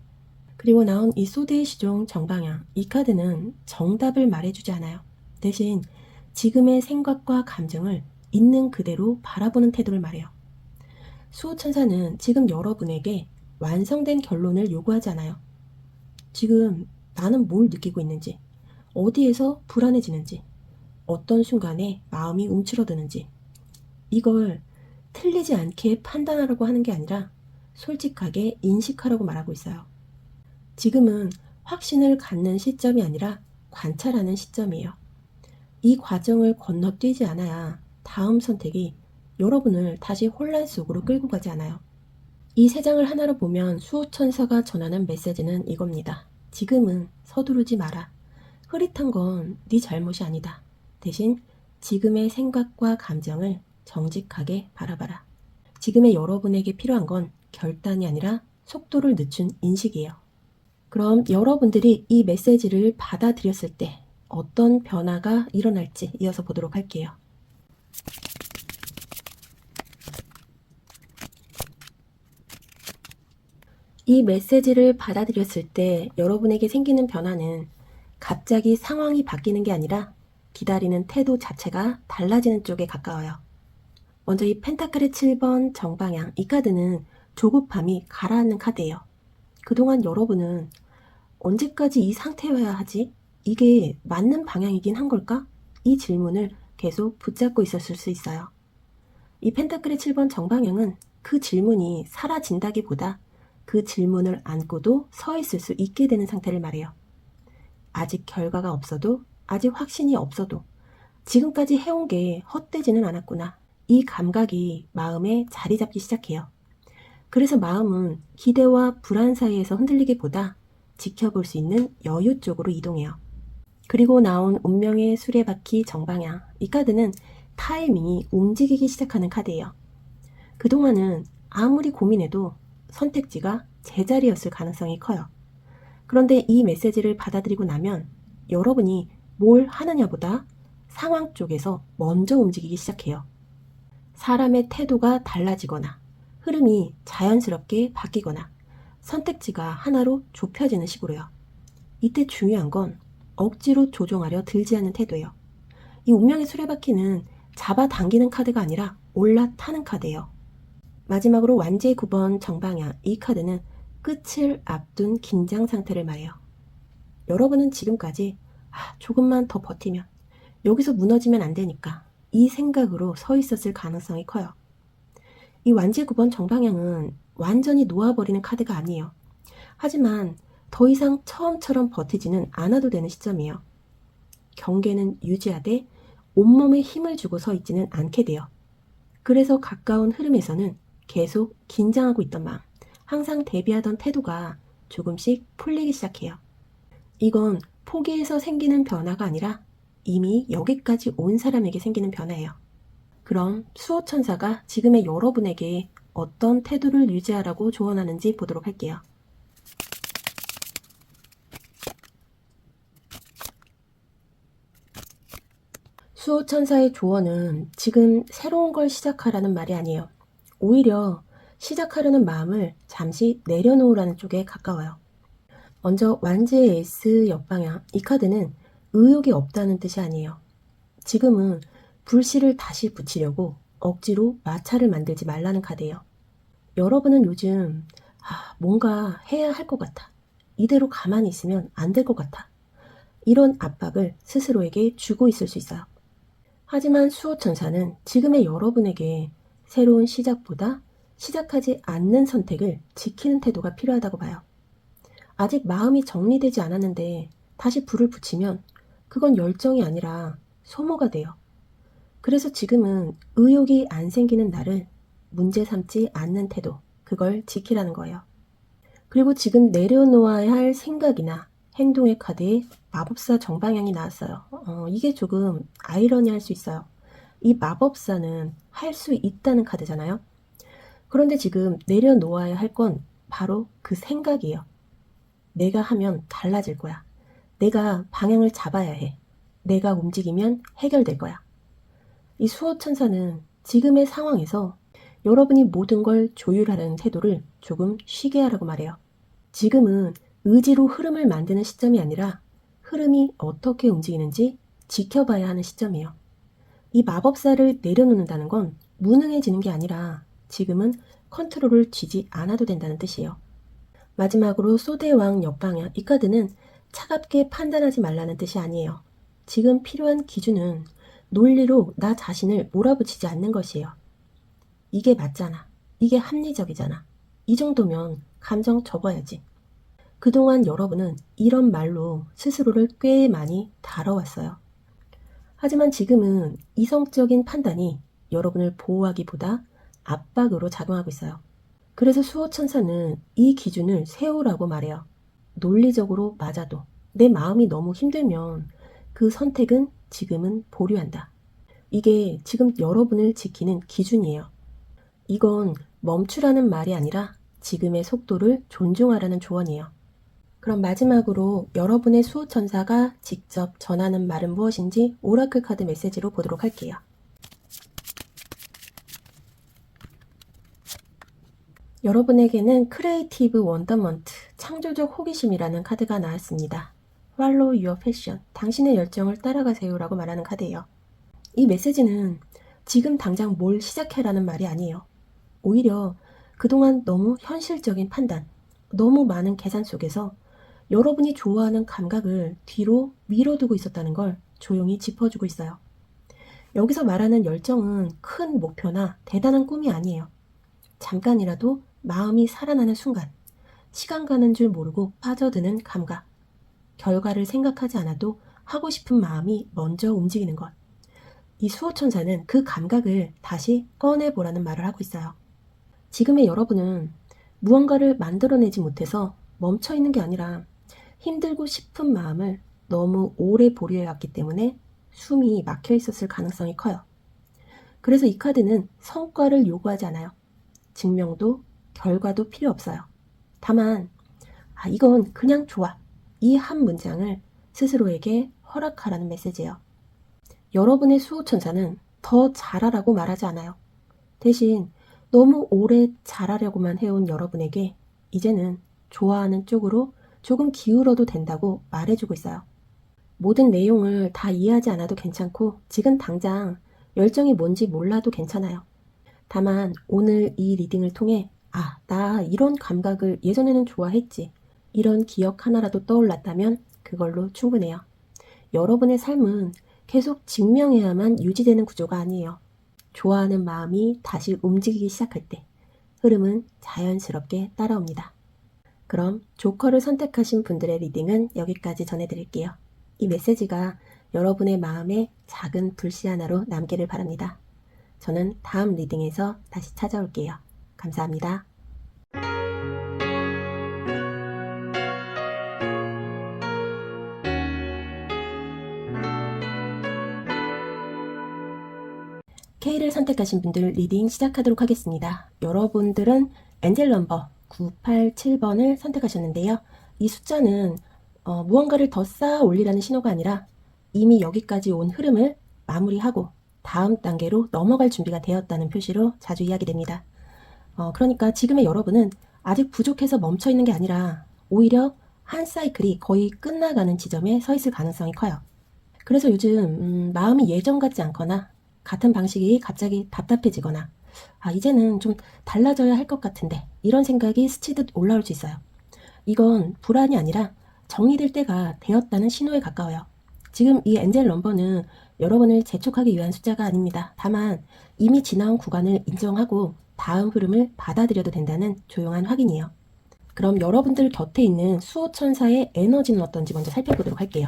그리고 나온 이 소대의 시종 정방향, 이 카드는 정답을 말해주지 않아요. 대신 지금의 생각과 감정을 있는 그대로 바라보는 태도를 말해요. 수호천사는 지금 여러분에게 완성된 결론을 요구하지 않아요. 지금 나는 뭘 느끼고 있는지, 어디에서 불안해지는지, 어떤 순간에 마음이 움츠러드는지, 이걸 틀리지 않게 판단하라고 하는 게 아니라 솔직하게 인식하라고 말하고 있어요. 지금은 확신을 갖는 시점이 아니라 관찰하는 시점이에요. 이 과정을 건너뛰지 않아야 다음 선택이 여러분을 다시 혼란 속으로 끌고 가지 않아요. 이 세 장을 하나로 보면 수호천사가 전하는 메시지는 이겁니다. 지금은 서두르지 마라. 흐릿한 건 네 잘못이 아니다. 대신 지금의 생각과 감정을 정직하게 바라봐라. 지금의 여러분에게 필요한 건 결단이 아니라 속도를 늦춘 인식이에요. 그럼 여러분들이 이 메시지를 받아들였을 때 어떤 변화가 일어날지 이어서 보도록 할게요. 이 메시지를 받아들였을 때 여러분에게 생기는 변화는 갑자기 상황이 바뀌는 게 아니라 기다리는 태도 자체가 달라지는 쪽에 가까워요. 먼저 이 펜타클의 7번 정방향, 이 카드는 조급함이 가라앉는 카드예요. 그동안 여러분은 언제까지 이 상태여야 하지? 이게 맞는 방향이긴 한 걸까? 이 질문을 계속 붙잡고 있었을 수 있어요. 이 펜타클의 7번 정방향은 그 질문이 사라진다기보다 그 질문을 안고도 서 있을 수 있게 되는 상태를 말해요. 아직 결과가 없어도, 아직 확신이 없어도 지금까지 해온 게 헛되지는 않았구나. 이 감각이 마음에 자리 잡기 시작해요. 그래서 마음은 기대와 불안 사이에서 흔들리기보다 지켜볼 수 있는 여유 쪽으로 이동해요. 그리고 나온 운명의 수레바퀴 정방향. 이 카드는 타이밍이 움직이기 시작하는 카드예요. 그동안은 아무리 고민해도 선택지가 제자리였을 가능성이 커요. 그런데 이 메시지를 받아들이고 나면 여러분이 뭘 하느냐보다 상황 쪽에서 먼저 움직이기 시작해요. 사람의 태도가 달라지거나 흐름이 자연스럽게 바뀌거나 선택지가 하나로 좁혀지는 식으로요. 이때 중요한 건 억지로 조종하려 들지 않는 태도예요. 이 운명의 수레바퀴는 잡아당기는 카드가 아니라 올라타는 카드예요. 마지막으로 완제의 9번 정방향. 이 카드는 끝을 앞둔 긴장 상태를 말해요. 여러분은 지금까지 조금만 더 버티면, 여기서 무너지면 안 되니까 이 생각으로 서 있었을 가능성이 커요. 이 완제 9번 정방향은 완전히 놓아버리는 카드가 아니에요. 하지만 더 이상 처음처럼 버티지는 않아도 되는 시점이에요. 경계는 유지하되 온몸에 힘을 주고 서 있지는 않게 돼요. 그래서 가까운 흐름에서는 계속 긴장하고 있던 마음, 항상 대비하던 태도가 조금씩 풀리기 시작해요. 이건 포기해서 생기는 변화가 아니라 이미 여기까지 온 사람에게 생기는 변화예요. 그럼 수호천사가 지금의 여러분에게 어떤 태도를 유지하라고 조언하는지 보도록 할게요. 수호천사의 조언은 지금 새로운 걸 시작하라는 말이 아니에요. 오히려 시작하려는 마음을 잠시 내려놓으라는 쪽에 가까워요. 먼저 완제의 S 옆방향. 이 카드는 의욕이 없다는 뜻이 아니에요. 지금은 불씨를 다시 붙이려고 억지로 마찰을 만들지 말라는 카드예요. 여러분은 요즘 뭔가 해야 할 것 같아. 이대로 가만히 있으면 안 될 것 같아. 이런 압박을 스스로에게 주고 있을 수 있어요. 하지만 수호천사는 지금의 여러분에게 새로운 시작보다 시작하지 않는 선택을 지키는 태도가 필요하다고 봐요. 아직 마음이 정리되지 않았는데 다시 불을 붙이면 그건 열정이 아니라 소모가 돼요. 그래서 지금은 의욕이 안 생기는 나를 문제 삼지 않는 태도, 그걸 지키라는 거예요. 그리고 지금 내려놓아야 할 생각이나 행동의 카드에 마법사 정방향이 나왔어요. 이게 조금 아이러니할 수 있어요. 이 마법사는 할 수 있다는 카드잖아요. 그런데 지금 내려놓아야 할 건 바로 그 생각이에요. 내가 하면 달라질 거야. 내가 방향을 잡아야 해. 내가 움직이면 해결될 거야. 이 수호천사는 지금의 상황에서 여러분이 모든 걸 조율하려는 태도를 조금 쉬게 하라고 말해요. 지금은 의지로 흐름을 만드는 시점이 아니라 흐름이 어떻게 움직이는지 지켜봐야 하는 시점이에요. 이 마법사를 내려놓는다는 건 무능해지는 게 아니라 지금은 컨트롤을 쥐지 않아도 된다는 뜻이에요. 마지막으로 소대왕 옆방향. 이 카드는 차갑게 판단하지 말라는 뜻이 아니에요. 지금 필요한 기준은 논리로 나 자신을 몰아붙이지 않는 것이에요. 이게 맞잖아. 이게 합리적이잖아. 이 정도면 감정 접어야지. 그동안 여러분은 이런 말로 스스로를 꽤 많이 다뤄왔어요. 하지만 지금은 이성적인 판단이 여러분을 보호하기보다 압박으로 작용하고 있어요. 그래서 수호천사는 이 기준을 세우라고 말해요. 논리적으로 맞아도 내 마음이 너무 힘들면 그 선택은 지금은 보류한다. 이게 지금 여러분을 지키는 기준이에요. 이건 멈추라는 말이 아니라 지금의 속도를 존중하라는 조언이에요. 그럼 마지막으로 여러분의 수호천사가 직접 전하는 말은 무엇인지 오라클 카드 메시지로 보도록 할게요. 여러분에게는 크리에이티브 원더먼트, 창조적 호기심이라는 카드가 나왔습니다. Follow your passion, 당신의 열정을 따라가세요라고 말하는 카드예요. 이 메시지는 지금 당장 뭘 시작해라는 말이 아니에요. 오히려 그동안 너무 현실적인 판단, 너무 많은 계산 속에서 여러분이 좋아하는 감각을 뒤로 미뤄두고 있었다는 걸 조용히 짚어주고 있어요. 여기서 말하는 열정은 큰 목표나 대단한 꿈이 아니에요. 잠깐이라도 마음이 살아나는 순간, 시간 가는 줄 모르고 빠져드는 감각, 결과를 생각하지 않아도 하고 싶은 마음이 먼저 움직이는 것. 이 수호천사는 그 감각을 다시 꺼내보라는 말을 하고 있어요. 지금의 여러분은 무언가를 만들어내지 못해서 멈춰있는 게 아니라 힘들고 싶은 마음을 너무 오래 보류해왔기 때문에 숨이 막혀 있었을 가능성이 커요. 그래서 이 카드는 성과를 요구하지 않아요. 증명도 결과도 필요 없어요. 다만 이건 그냥 좋아. 이 한 문장을 스스로에게 허락하라는 메시지예요. 여러분의 수호천사는 더 잘하라고 말하지 않아요. 대신 너무 오래 잘하려고만 해온 여러분에게 이제는 좋아하는 쪽으로 조금 기울어도 된다고 말해주고 있어요. 모든 내용을 다 이해하지 않아도 괜찮고 지금 당장 열정이 뭔지 몰라도 괜찮아요. 다만 오늘 이 리딩을 통해 나 이런 감각을 예전에는 좋아했지. 이런 기억 하나라도 떠올랐다면 그걸로 충분해요. 여러분의 삶은 계속 증명해야만 유지되는 구조가 아니에요. 좋아하는 마음이 다시 움직이기 시작할 때 흐름은 자연스럽게 따라옵니다. 그럼 조커를 선택하신 분들의 리딩은 여기까지 전해드릴게요. 이 메시지가 여러분의 마음에 작은 불씨 하나로 남기를 바랍니다. 저는 다음 리딩에서 다시 찾아올게요. 감사합니다. K를 선택하신 분들 리딩 시작하도록 하겠습니다. 여러분들은 엔젤 넘버 987번을 선택하셨는데요. 이 숫자는 무언가를 더 쌓아 올리라는 신호가 아니라 이미 여기까지 온 흐름을 마무리하고 다음 단계로 넘어갈 준비가 되었다는 표시로 자주 이야기됩니다. 그러니까 지금의 여러분은 아직 부족해서 멈춰 있는 게 아니라 오히려 한 사이클이 거의 끝나가는 지점에 서 있을 가능성이 커요. 그래서 요즘 마음이 예전 같지 않거나 같은 방식이 갑자기 답답해지거나 이제는 좀 달라져야 할 것 같은데 이런 생각이 스치듯 올라올 수 있어요. 이건 불안이 아니라 정리될 때가 되었다는 신호에 가까워요. 지금 이 엔젤 넘버는 여러분을 재촉하기 위한 숫자가 아닙니다. 다만 이미 지나온 구간을 인정하고 다음 흐름을 받아들여도 된다는 조용한 확인이에요. 그럼 여러분들 곁에 있는 수호천사의 에너지는 어떤지 먼저 살펴보도록 할게요.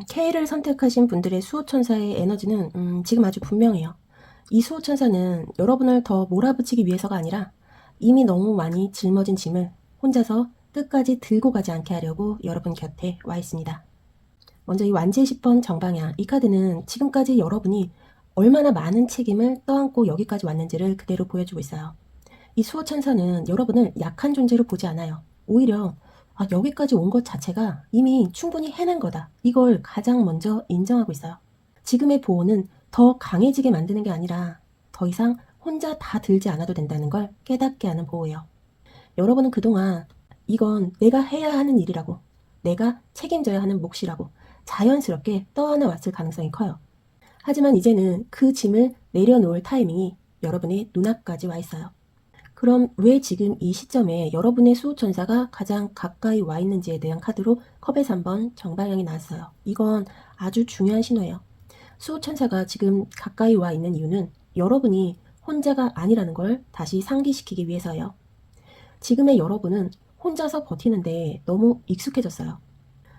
K를 선택하신 분들의 수호천사의 에너지는 지금 아주 분명해요. 이 수호천사는 여러분을 더 몰아붙이기 위해서가 아니라 이미 너무 많이 짊어진 짐을 혼자서 끝까지 들고 가지 않게 하려고 여러분 곁에 와 있습니다. 먼저 이 완지의 10번 정방향, 이 카드는 지금까지 여러분이 얼마나 많은 책임을 떠안고 여기까지 왔는지를 그대로 보여주고 있어요. 이 수호천사는 여러분을 약한 존재로 보지 않아요. 오히려 여기까지 온 것 자체가 이미 충분히 해낸 거다. 이걸 가장 먼저 인정하고 있어요. 지금의 보호는 더 강해지게 만드는 게 아니라 더 이상 혼자 다 들지 않아도 된다는 걸 깨닫게 하는 보호예요. 여러분은 그동안 이건 내가 해야 하는 일이라고, 내가 책임져야 하는 몫이라고 자연스럽게 떠안아 왔을 가능성이 커요. 하지만 이제는 그 짐을 내려놓을 타이밍이 여러분의 눈앞까지 와 있어요. 그럼 왜 지금 이 시점에 여러분의 수호천사가 가장 가까이 와 있는지에 대한 카드로 컵의 3번 정방향이 나왔어요. 이건 아주 중요한 신호예요. 수호천사가 지금 가까이 와 있는 이유는 여러분이 혼자가 아니라는 걸 다시 상기시키기 위해서예요. 지금의 여러분은 혼자서 버티는데 너무 익숙해졌어요.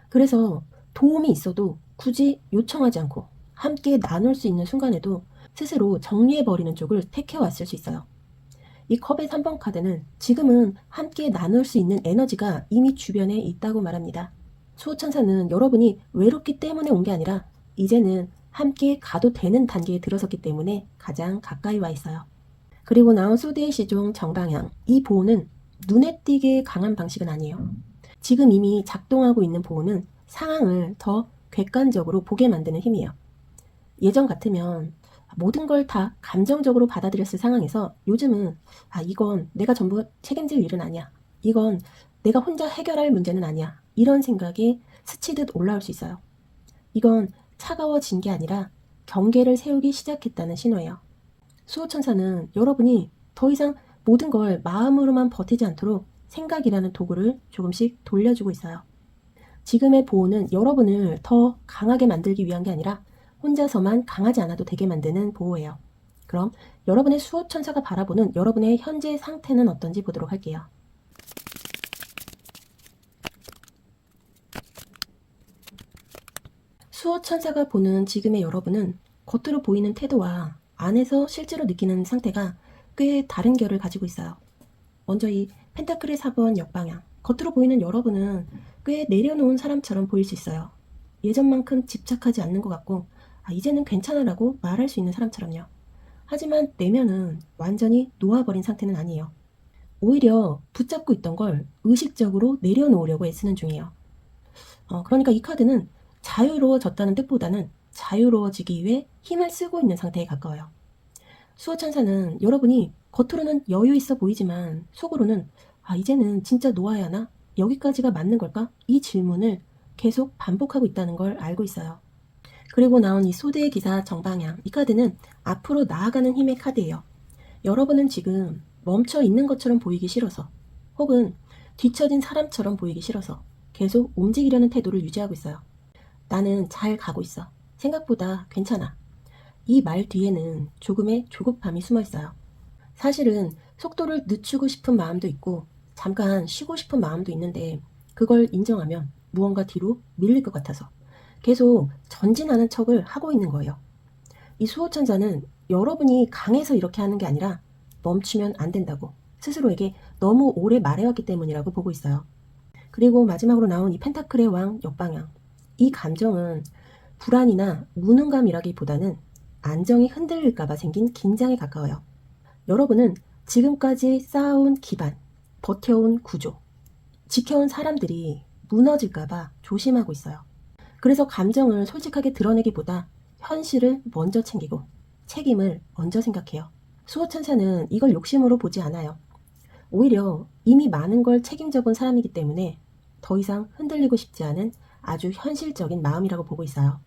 그래서 도움이 있어도 굳이 요청하지 않고 함께 나눌 수 있는 순간에도 스스로 정리해버리는 쪽을 택해왔을 수 있어요. 이 컵의 3번 카드는 지금은 함께 나눌 수 있는 에너지가 이미 주변에 있다고 말합니다. 수호천사는 여러분이 외롭기 때문에 온 게 아니라 이제는 함께 가도 되는 단계에 들어섰기 때문에 가장 가까이 와 있어요. 그리고 나온 소드의 시종 정방향, 이 보호는 눈에 띄게 강한 방식은 아니에요. 지금 이미 작동하고 있는 보호는 상황을 더 객관적으로 보게 만드는 힘이에요. 예전 같으면 모든 걸 다 감정적으로 받아들였을 상황에서 요즘은 이건 내가 전부 책임질 일은 아니야. 이건 내가 혼자 해결할 문제는 아니야. 이런 생각이 스치듯 올라올 수 있어요. 이건 차가워진 게 아니라 경계를 세우기 시작했다는 신호예요. 수호천사는 여러분이 더 이상 모든 걸 마음으로만 버티지 않도록 생각이라는 도구를 조금씩 돌려주고 있어요. 지금의 보호는 여러분을 더 강하게 만들기 위한 게 아니라 혼자서만 강하지 않아도 되게 만드는 보호예요. 그럼 여러분의 수호천사가 바라보는 여러분의 현재 상태는 어떤지 보도록 할게요. 수호천사가 보는 지금의 여러분은 겉으로 보이는 태도와 안에서 실제로 느끼는 상태가 꽤 다른 결을 가지고 있어요. 먼저 이 펜타클의 4번 역방향. 겉으로 보이는 여러분은 꽤 내려놓은 사람처럼 보일 수 있어요. 예전만큼 집착하지 않는 것 같고 이제는 괜찮아라고 말할 수 있는 사람처럼요. 하지만 내면은 완전히 놓아버린 상태는 아니에요. 오히려 붙잡고 있던 걸 의식적으로 내려놓으려고 애쓰는 중이에요. 그러니까 이 카드는 자유로워졌다는 뜻보다는 자유로워지기 위해 힘을 쓰고 있는 상태에 가까워요. 수호천사는 여러분이 겉으로는 여유 있어 보이지만 속으로는 이제는 진짜 놓아야 하나? 여기까지가 맞는 걸까? 이 질문을 계속 반복하고 있다는 걸 알고 있어요. 그리고 나온 이 소대의 기사 정방향. 이 카드는 앞으로 나아가는 힘의 카드예요. 여러분은 지금 멈춰 있는 것처럼 보이기 싫어서 혹은 뒤처진 사람처럼 보이기 싫어서 계속 움직이려는 태도를 유지하고 있어요. 나는 잘 가고 있어. 생각보다 괜찮아. 이 말 뒤에는 조금의 조급함이 숨어 있어요. 사실은 속도를 늦추고 싶은 마음도 있고 잠깐 쉬고 싶은 마음도 있는데 그걸 인정하면 무언가 뒤로 밀릴 것 같아서 계속 전진하는 척을 하고 있는 거예요. 이 수호천사는 여러분이 강해서 이렇게 하는 게 아니라 멈추면 안 된다고 스스로에게 너무 오래 말해왔기 때문이라고 보고 있어요. 그리고 마지막으로 나온 이 펜타클의 왕 역방향. 이 감정은 불안이나 무능감이라기보다는 안정이 흔들릴까봐 생긴 긴장에 가까워요. 여러분은 지금까지 쌓아온 기반, 버텨온 구조, 지켜온 사람들이 무너질까봐 조심하고 있어요. 그래서 감정을 솔직하게 드러내기보다 현실을 먼저 챙기고 책임을 먼저 생각해요. 수호천사는 이걸 욕심으로 보지 않아요. 오히려 이미 많은 걸 책임져 본 사람이기 때문에 더 이상 흔들리고 싶지 않은 아주 현실적인 마음이라고 보고 있어요.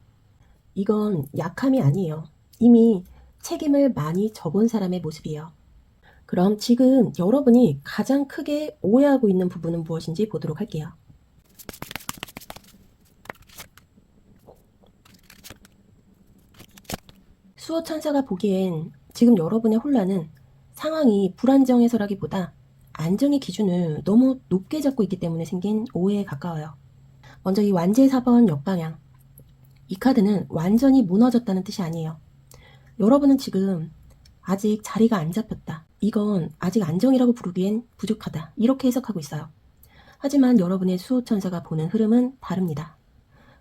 이건 약함이 아니에요. 이미 책임을 많이 져본 사람의 모습이에요. 그럼 지금 여러분이 가장 크게 오해하고 있는 부분은 무엇인지 보도록 할게요. 수호천사가 보기엔 지금 여러분의 혼란은 상황이 불안정해서라기보다 안정의 기준을 너무 높게 잡고 있기 때문에 생긴 오해에 가까워요. 먼저 이 완제 4번 역방향. 이 카드는 완전히 무너졌다는 뜻이 아니에요. 여러분은 지금 아직 자리가 안 잡혔다. 이건 아직 안정이라고 부르기엔 부족하다. 이렇게 해석하고 있어요. 하지만 여러분의 수호천사가 보는 흐름은 다릅니다.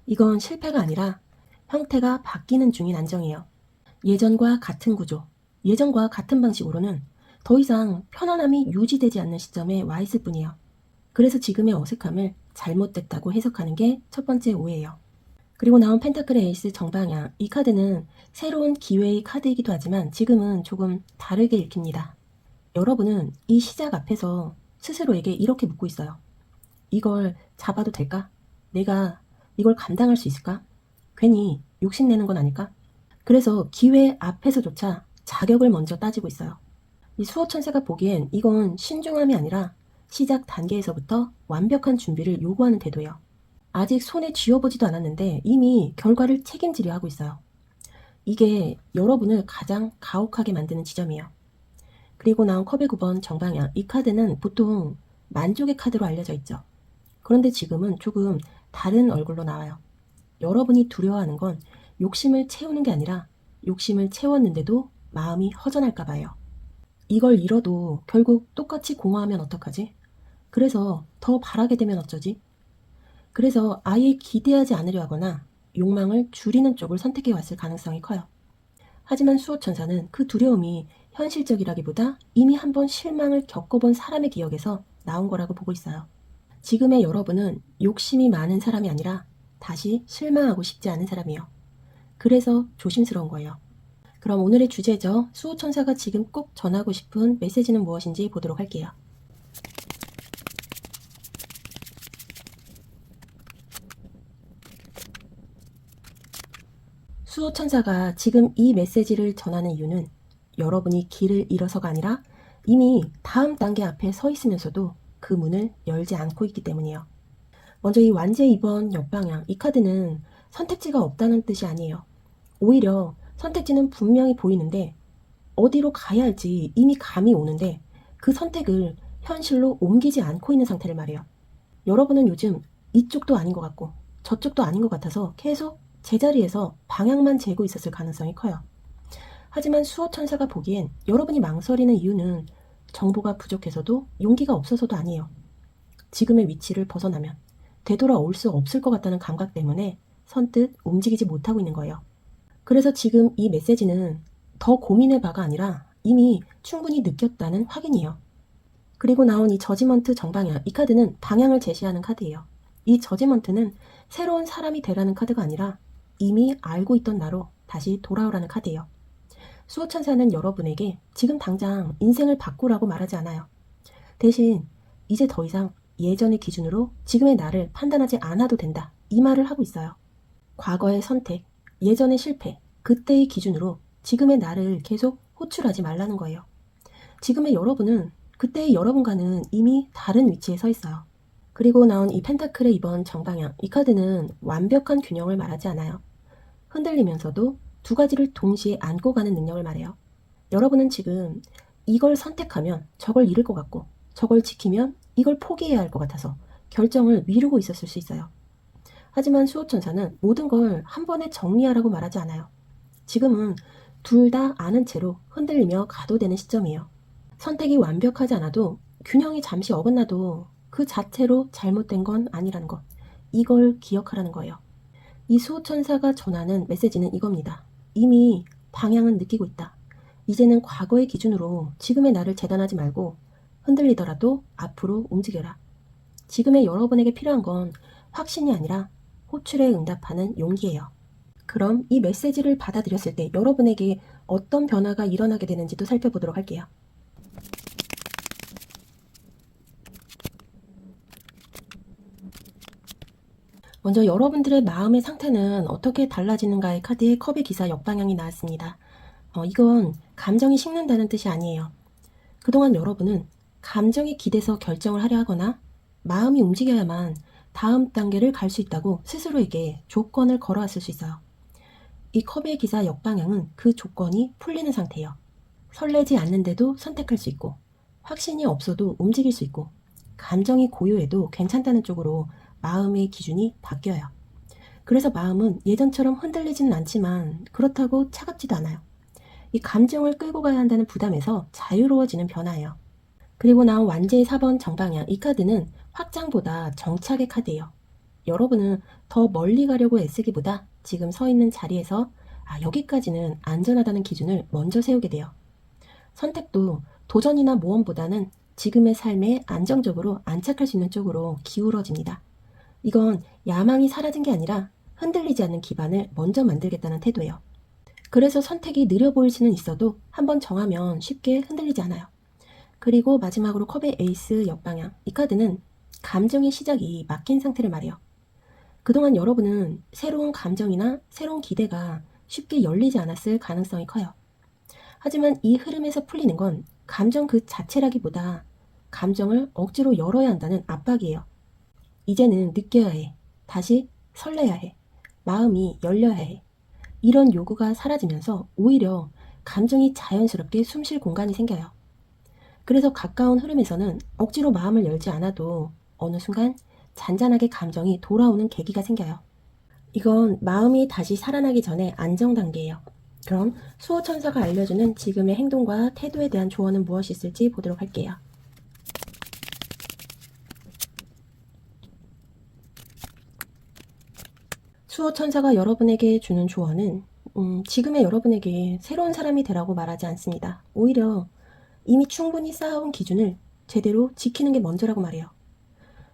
이건 실패가 아니라 형태가 바뀌는 중인 안정이에요. 예전과 같은 구조, 예전과 같은 방식으로는 더 이상 편안함이 유지되지 않는 시점에 와 있을 뿐이에요. 그래서 지금의 어색함을 잘못됐다고 해석하는 게 첫 번째 오해예요. 그리고 나온 펜타클의 에이스 정방향. 이 카드는 새로운 기회의 카드이기도 하지만 지금은 조금 다르게 읽힙니다. 여러분은 이 시작 앞에서 스스로에게 이렇게 묻고 있어요. 이걸 잡아도 될까? 내가 이걸 감당할 수 있을까? 괜히 욕심내는 건 아닐까? 그래서 기회 앞에서조차 자격을 먼저 따지고 있어요. 이 수호천사가 보기엔 이건 신중함이 아니라 시작 단계에서부터 완벽한 준비를 요구하는 태도예요. 아직 손에 쥐어보지도 않았는데 이미 결과를 책임지려 하고 있어요. 이게 여러분을 가장 가혹하게 만드는 지점이에요. 그리고 나온 컵의 9번 정방향. 이 카드는 보통 만족의 카드로 알려져 있죠. 그런데 지금은 조금 다른 얼굴로 나와요. 여러분이 두려워하는 건 욕심을 채우는 게 아니라 욕심을 채웠는데도 마음이 허전할까 봐요. 이걸 잃어도 결국 똑같이 공허하면 어떡하지? 그래서 더 바라게 되면 어쩌지? 그래서 아예 기대하지 않으려 하거나 욕망을 줄이는 쪽을 선택해 왔을 가능성이 커요. 하지만 수호천사는 그 두려움이 현실적이라기보다 이미 한번 실망을 겪어본 사람의 기억에서 나온 거라고 보고 있어요. 지금의 여러분은 욕심이 많은 사람이 아니라 다시 실망하고 싶지 않은 사람이에요. 그래서 조심스러운 거예요. 그럼 오늘의 주제죠. 수호천사가 지금 꼭 전하고 싶은 메시지는 무엇인지 보도록 할게요. 수호천사가 지금 이 메시지를 전하는 이유는 여러분이 길을 잃어서가 아니라 이미 다음 단계 앞에 서 있으면서도 그 문을 열지 않고 있기 때문이에요. 먼저 이 완제 2번 역방향, 이 카드는 선택지가 없다는 뜻이 아니에요. 오히려 선택지는 분명히 보이는데 어디로 가야 할지 이미 감이 오는데 그 선택을 현실로 옮기지 않고 있는 상태를 말해요. 여러분은 요즘 이쪽도 아닌 것 같고 저쪽도 아닌 것 같아서 계속 제자리에서 방향만 재고 있었을 가능성이 커요. 하지만 수호천사가 보기엔 여러분이 망설이는 이유는 정보가 부족해서도 용기가 없어서도 아니에요. 지금의 위치를 벗어나면 되돌아올 수 없을 것 같다는 감각 때문에 선뜻 움직이지 못하고 있는 거예요. 그래서 지금 이 메시지는 더 고민의 바가 아니라 이미 충분히 느꼈다는 확인이에요. 그리고 나온 이 저지먼트 정방향, 이 카드는 방향을 제시하는 카드예요. 이 저지먼트는 새로운 사람이 되라는 카드가 아니라 이미 알고 있던 나로 다시 돌아오라는 카드예요. 수호천사는 여러분에게 지금 당장 인생을 바꾸라고 말하지 않아요. 대신 이제 더 이상 예전의 기준으로 지금의 나를 판단하지 않아도 된다, 이 말을 하고 있어요. 과거의 선택, 예전의 실패, 그때의 기준으로 지금의 나를 계속 호출하지 말라는 거예요. 지금의 여러분은 그때의 여러분과는 이미 다른 위치에 서 있어요. 그리고 나온 이 펜타클의 이번 정방향, 이 카드는 완벽한 균형을 말하지 않아요. 흔들리면서도 두 가지를 동시에 안고 가는 능력을 말해요. 여러분은 지금 이걸 선택하면 저걸 잃을 것 같고 저걸 지키면 이걸 포기해야 할 것 같아서 결정을 미루고 있었을 수 있어요. 하지만 수호천사는 모든 걸 한 번에 정리하라고 말하지 않아요. 지금은 둘 다 아는 채로 흔들리며 가도 되는 시점이에요. 선택이 완벽하지 않아도 균형이 잠시 어긋나도 그 자체로 잘못된 건 아니라는 것, 이걸 기억하라는 거예요. 이 수호천사가 전하는 메시지는 이겁니다. 이미 방향은 느끼고 있다. 이제는 과거의 기준으로 지금의 나를 재단하지 말고 흔들리더라도 앞으로 움직여라. 지금의 여러분에게 필요한 건 확신이 아니라 호출에 응답하는 용기예요. 그럼 이 메시지를 받아들였을 때 여러분에게 어떤 변화가 일어나게 되는지도 살펴보도록 할게요. 먼저 여러분들의 마음의 상태는 어떻게 달라지는가의 카드에 컵의 기사 역방향이 나왔습니다. 이건 감정이 식는다는 뜻이 아니에요. 그동안 여러분은 감정에 기대서 결정을 하려 하거나 마음이 움직여야만 다음 단계를 갈 수 있다고 스스로에게 조건을 걸어왔을 수 있어요. 이 컵의 기사 역방향은 그 조건이 풀리는 상태예요. 설레지 않는데도 선택할 수 있고 확신이 없어도 움직일 수 있고 감정이 고요해도 괜찮다는 쪽으로 마음의 기준이 바뀌어요. 그래서 마음은 예전처럼 흔들리지는 않지만 그렇다고 차갑지도 않아요. 이 감정을 끌고 가야 한다는 부담에서 자유로워지는 변화예요. 그리고 나온 완제의 4번 정방향, 이 카드는 확장보다 정착의 카드예요. 여러분은 더 멀리 가려고 애쓰기보다 지금 서 있는 자리에서 여기까지는 안전하다는 기준을 먼저 세우게 돼요. 선택도 도전이나 모험보다는 지금의 삶에 안정적으로 안착할 수 있는 쪽으로 기울어집니다. 이건 야망이 사라진 게 아니라 흔들리지 않는 기반을 먼저 만들겠다는 태도예요. 그래서 선택이 느려 보일 수는 있어도 한번 정하면 쉽게 흔들리지 않아요. 그리고 마지막으로 컵의 에이스 역방향, 이 카드는 감정의 시작이 막힌 상태를 말해요. 그동안 여러분은 새로운 감정이나 새로운 기대가 쉽게 열리지 않았을 가능성이 커요. 하지만 이 흐름에서 풀리는 건 감정 그 자체라기보다 감정을 억지로 열어야 한다는 압박이에요. 이제는 느껴야 해. 다시 설레야 해. 마음이 열려야 해. 이런 요구가 사라지면서 오히려 감정이 자연스럽게 숨쉴 공간이 생겨요. 그래서 가까운 흐름에서는 억지로 마음을 열지 않아도 어느 순간 잔잔하게 감정이 돌아오는 계기가 생겨요. 이건 마음이 다시 살아나기 전에 안정 단계예요. 그럼 수호천사가 알려주는 지금의 행동과 태도에 대한 조언은 무엇이 있을지 보도록 할게요. 수호천사가 여러분에게 주는 조언은 지금의 여러분에게 새로운 사람이 되라고 말하지 않습니다. 오히려 이미 충분히 쌓아온 기준을 제대로 지키는 게 먼저라고 말해요.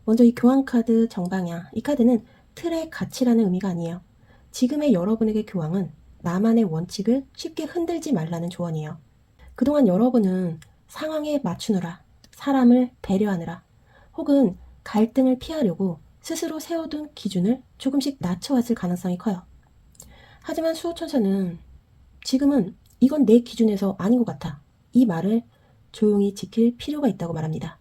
먼저 이 교황카드 정방향, 이 카드는 틀의 가치라는 의미가 아니에요. 지금의 여러분에게 교황은 나만의 원칙을 쉽게 흔들지 말라는 조언이에요. 그동안 여러분은 상황에 맞추느라, 사람을 배려하느라, 혹은 갈등을 피하려고 스스로 세워둔 기준을 조금씩 낮춰왔을 가능성이 커요. 하지만 수호천사는 지금은 이건 내 기준에서 아닌 것 같아. 이 말을 조용히 지킬 필요가 있다고 말합니다.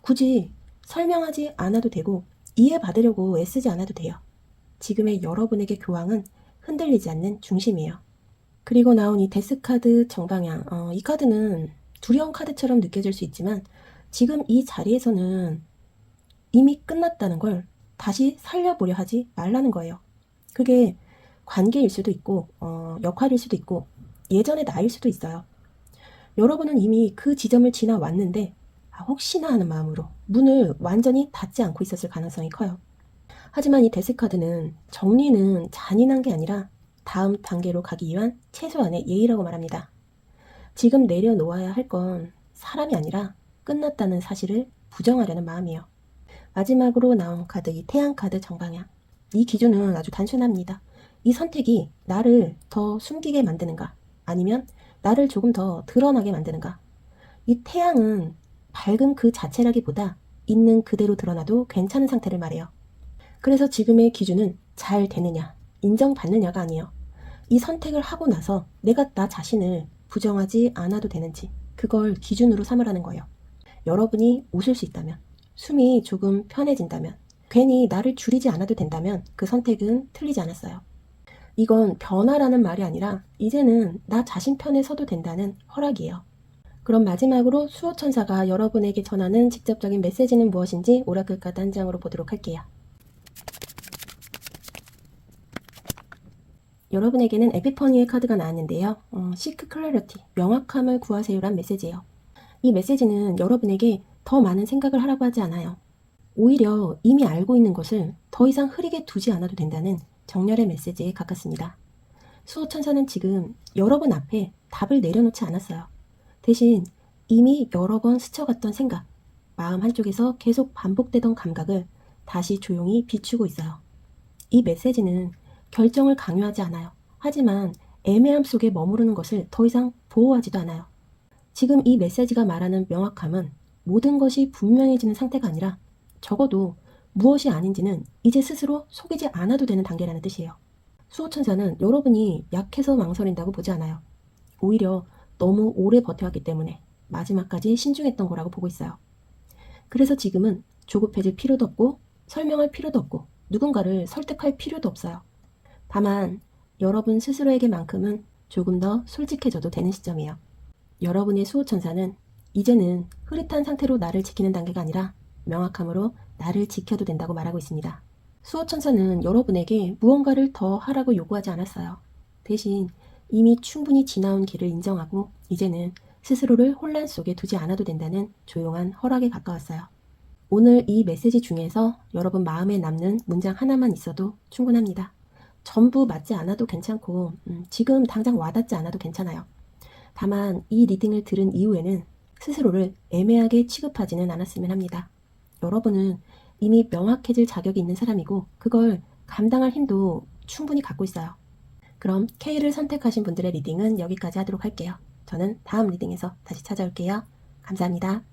굳이 설명하지 않아도 되고 이해받으려고 애쓰지 않아도 돼요. 지금의 여러분에게 교황은 흔들리지 않는 중심이에요. 그리고 나온 이 데스카드 정방향, 이 카드는 두려운 카드처럼 느껴질 수 있지만 지금 이 자리에서는 이미 끝났다는 걸 다시 살려보려 하지 말라는 거예요. 그게 관계일 수도 있고 역할일 수도 있고 예전의 나일 수도 있어요. 여러분은 이미 그 지점을 지나왔는데 혹시나 하는 마음으로 문을 완전히 닫지 않고 있었을 가능성이 커요. 하지만 이 데스카드는 정리는 잔인한 게 아니라 다음 단계로 가기 위한 최소한의 예의라고 말합니다. 지금 내려놓아야 할 건 사람이 아니라 끝났다는 사실을 부정하려는 마음이에요. 마지막으로 나온 카드, 이 태양 카드 정방향. 이 기준은 아주 단순합니다. 이 선택이 나를 더 숨기게 만드는가, 아니면 나를 조금 더 드러나게 만드는가. 이 태양은 밝음 그 자체라기보다 있는 그대로 드러나도 괜찮은 상태를 말해요. 그래서 지금의 기준은 잘 되느냐, 인정받느냐가 아니에요. 이 선택을 하고 나서 내가 나 자신을 부정하지 않아도 되는지, 그걸 기준으로 삼으라는 거예요. 여러분이 웃을 수 있다면, 숨이 조금 편해진다면, 괜히 나를 줄이지 않아도 된다면 그 선택은 틀리지 않았어요. 이건 변화라는 말이 아니라 이제는 나 자신 편에 서도 된다는 허락이에요. 그럼 마지막으로 수호천사가 여러분에게 전하는 직접적인 메시지는 무엇인지 오라클 카드 한 장으로 보도록 할게요. 여러분에게는 에피퍼니의 카드가 나왔는데요. Seek Clarity, 명확함을 구하세요란 메시지예요. 이 메시지는 여러분에게 더 많은 생각을 하라고 하지 않아요. 오히려 이미 알고 있는 것을 더 이상 흐리게 두지 않아도 된다는 정렬의 메시지에 가깝습니다. 수호천사는 지금 여러분 앞에 답을 내려놓지 않았어요. 대신 이미 여러 번 스쳐갔던 생각, 마음 한쪽에서 계속 반복되던 감각을 다시 조용히 비추고 있어요. 이 메시지는 결정을 강요하지 않아요. 하지만 애매함 속에 머무르는 것을 더 이상 보호하지도 않아요. 지금 이 메시지가 말하는 명확함은 모든 것이 분명해지는 상태가 아니라 적어도 무엇이 아닌지는 이제 스스로 속이지 않아도 되는 단계라는 뜻이에요. 수호천사는 여러분이 약해서 망설인다고 보지 않아요. 오히려 너무 오래 버텨왔기 때문에 마지막까지 신중했던 거라고 보고 있어요. 그래서 지금은 조급해질 필요도 없고 설명할 필요도 없고 누군가를 설득할 필요도 없어요. 다만 여러분 스스로에게만큼은 조금 더 솔직해져도 되는 시점이에요. 여러분의 수호천사는 이제는 흐릿한 상태로 나를 지키는 단계가 아니라 명확함으로 나를 지켜도 된다고 말하고 있습니다. 수호천사는 여러분에게 무언가를 더 하라고 요구하지 않았어요. 대신 이미 충분히 지나온 길을 인정하고 이제는 스스로를 혼란 속에 두지 않아도 된다는 조용한 허락에 가까웠어요. 오늘 이 메시지 중에서 여러분 마음에 남는 문장 하나만 있어도 충분합니다. 전부 맞지 않아도 괜찮고 지금 당장 와닿지 않아도 괜찮아요. 다만 이 리딩을 들은 이후에는 스스로를 애매하게 취급하지는 않았으면 합니다. 여러분은 이미 명확해질 자격이 있는 사람이고 그걸 감당할 힘도 충분히 갖고 있어요. 그럼 K를 선택하신 분들의 리딩은 여기까지 하도록 할게요. 저는 다음 리딩에서 다시 찾아올게요. 감사합니다.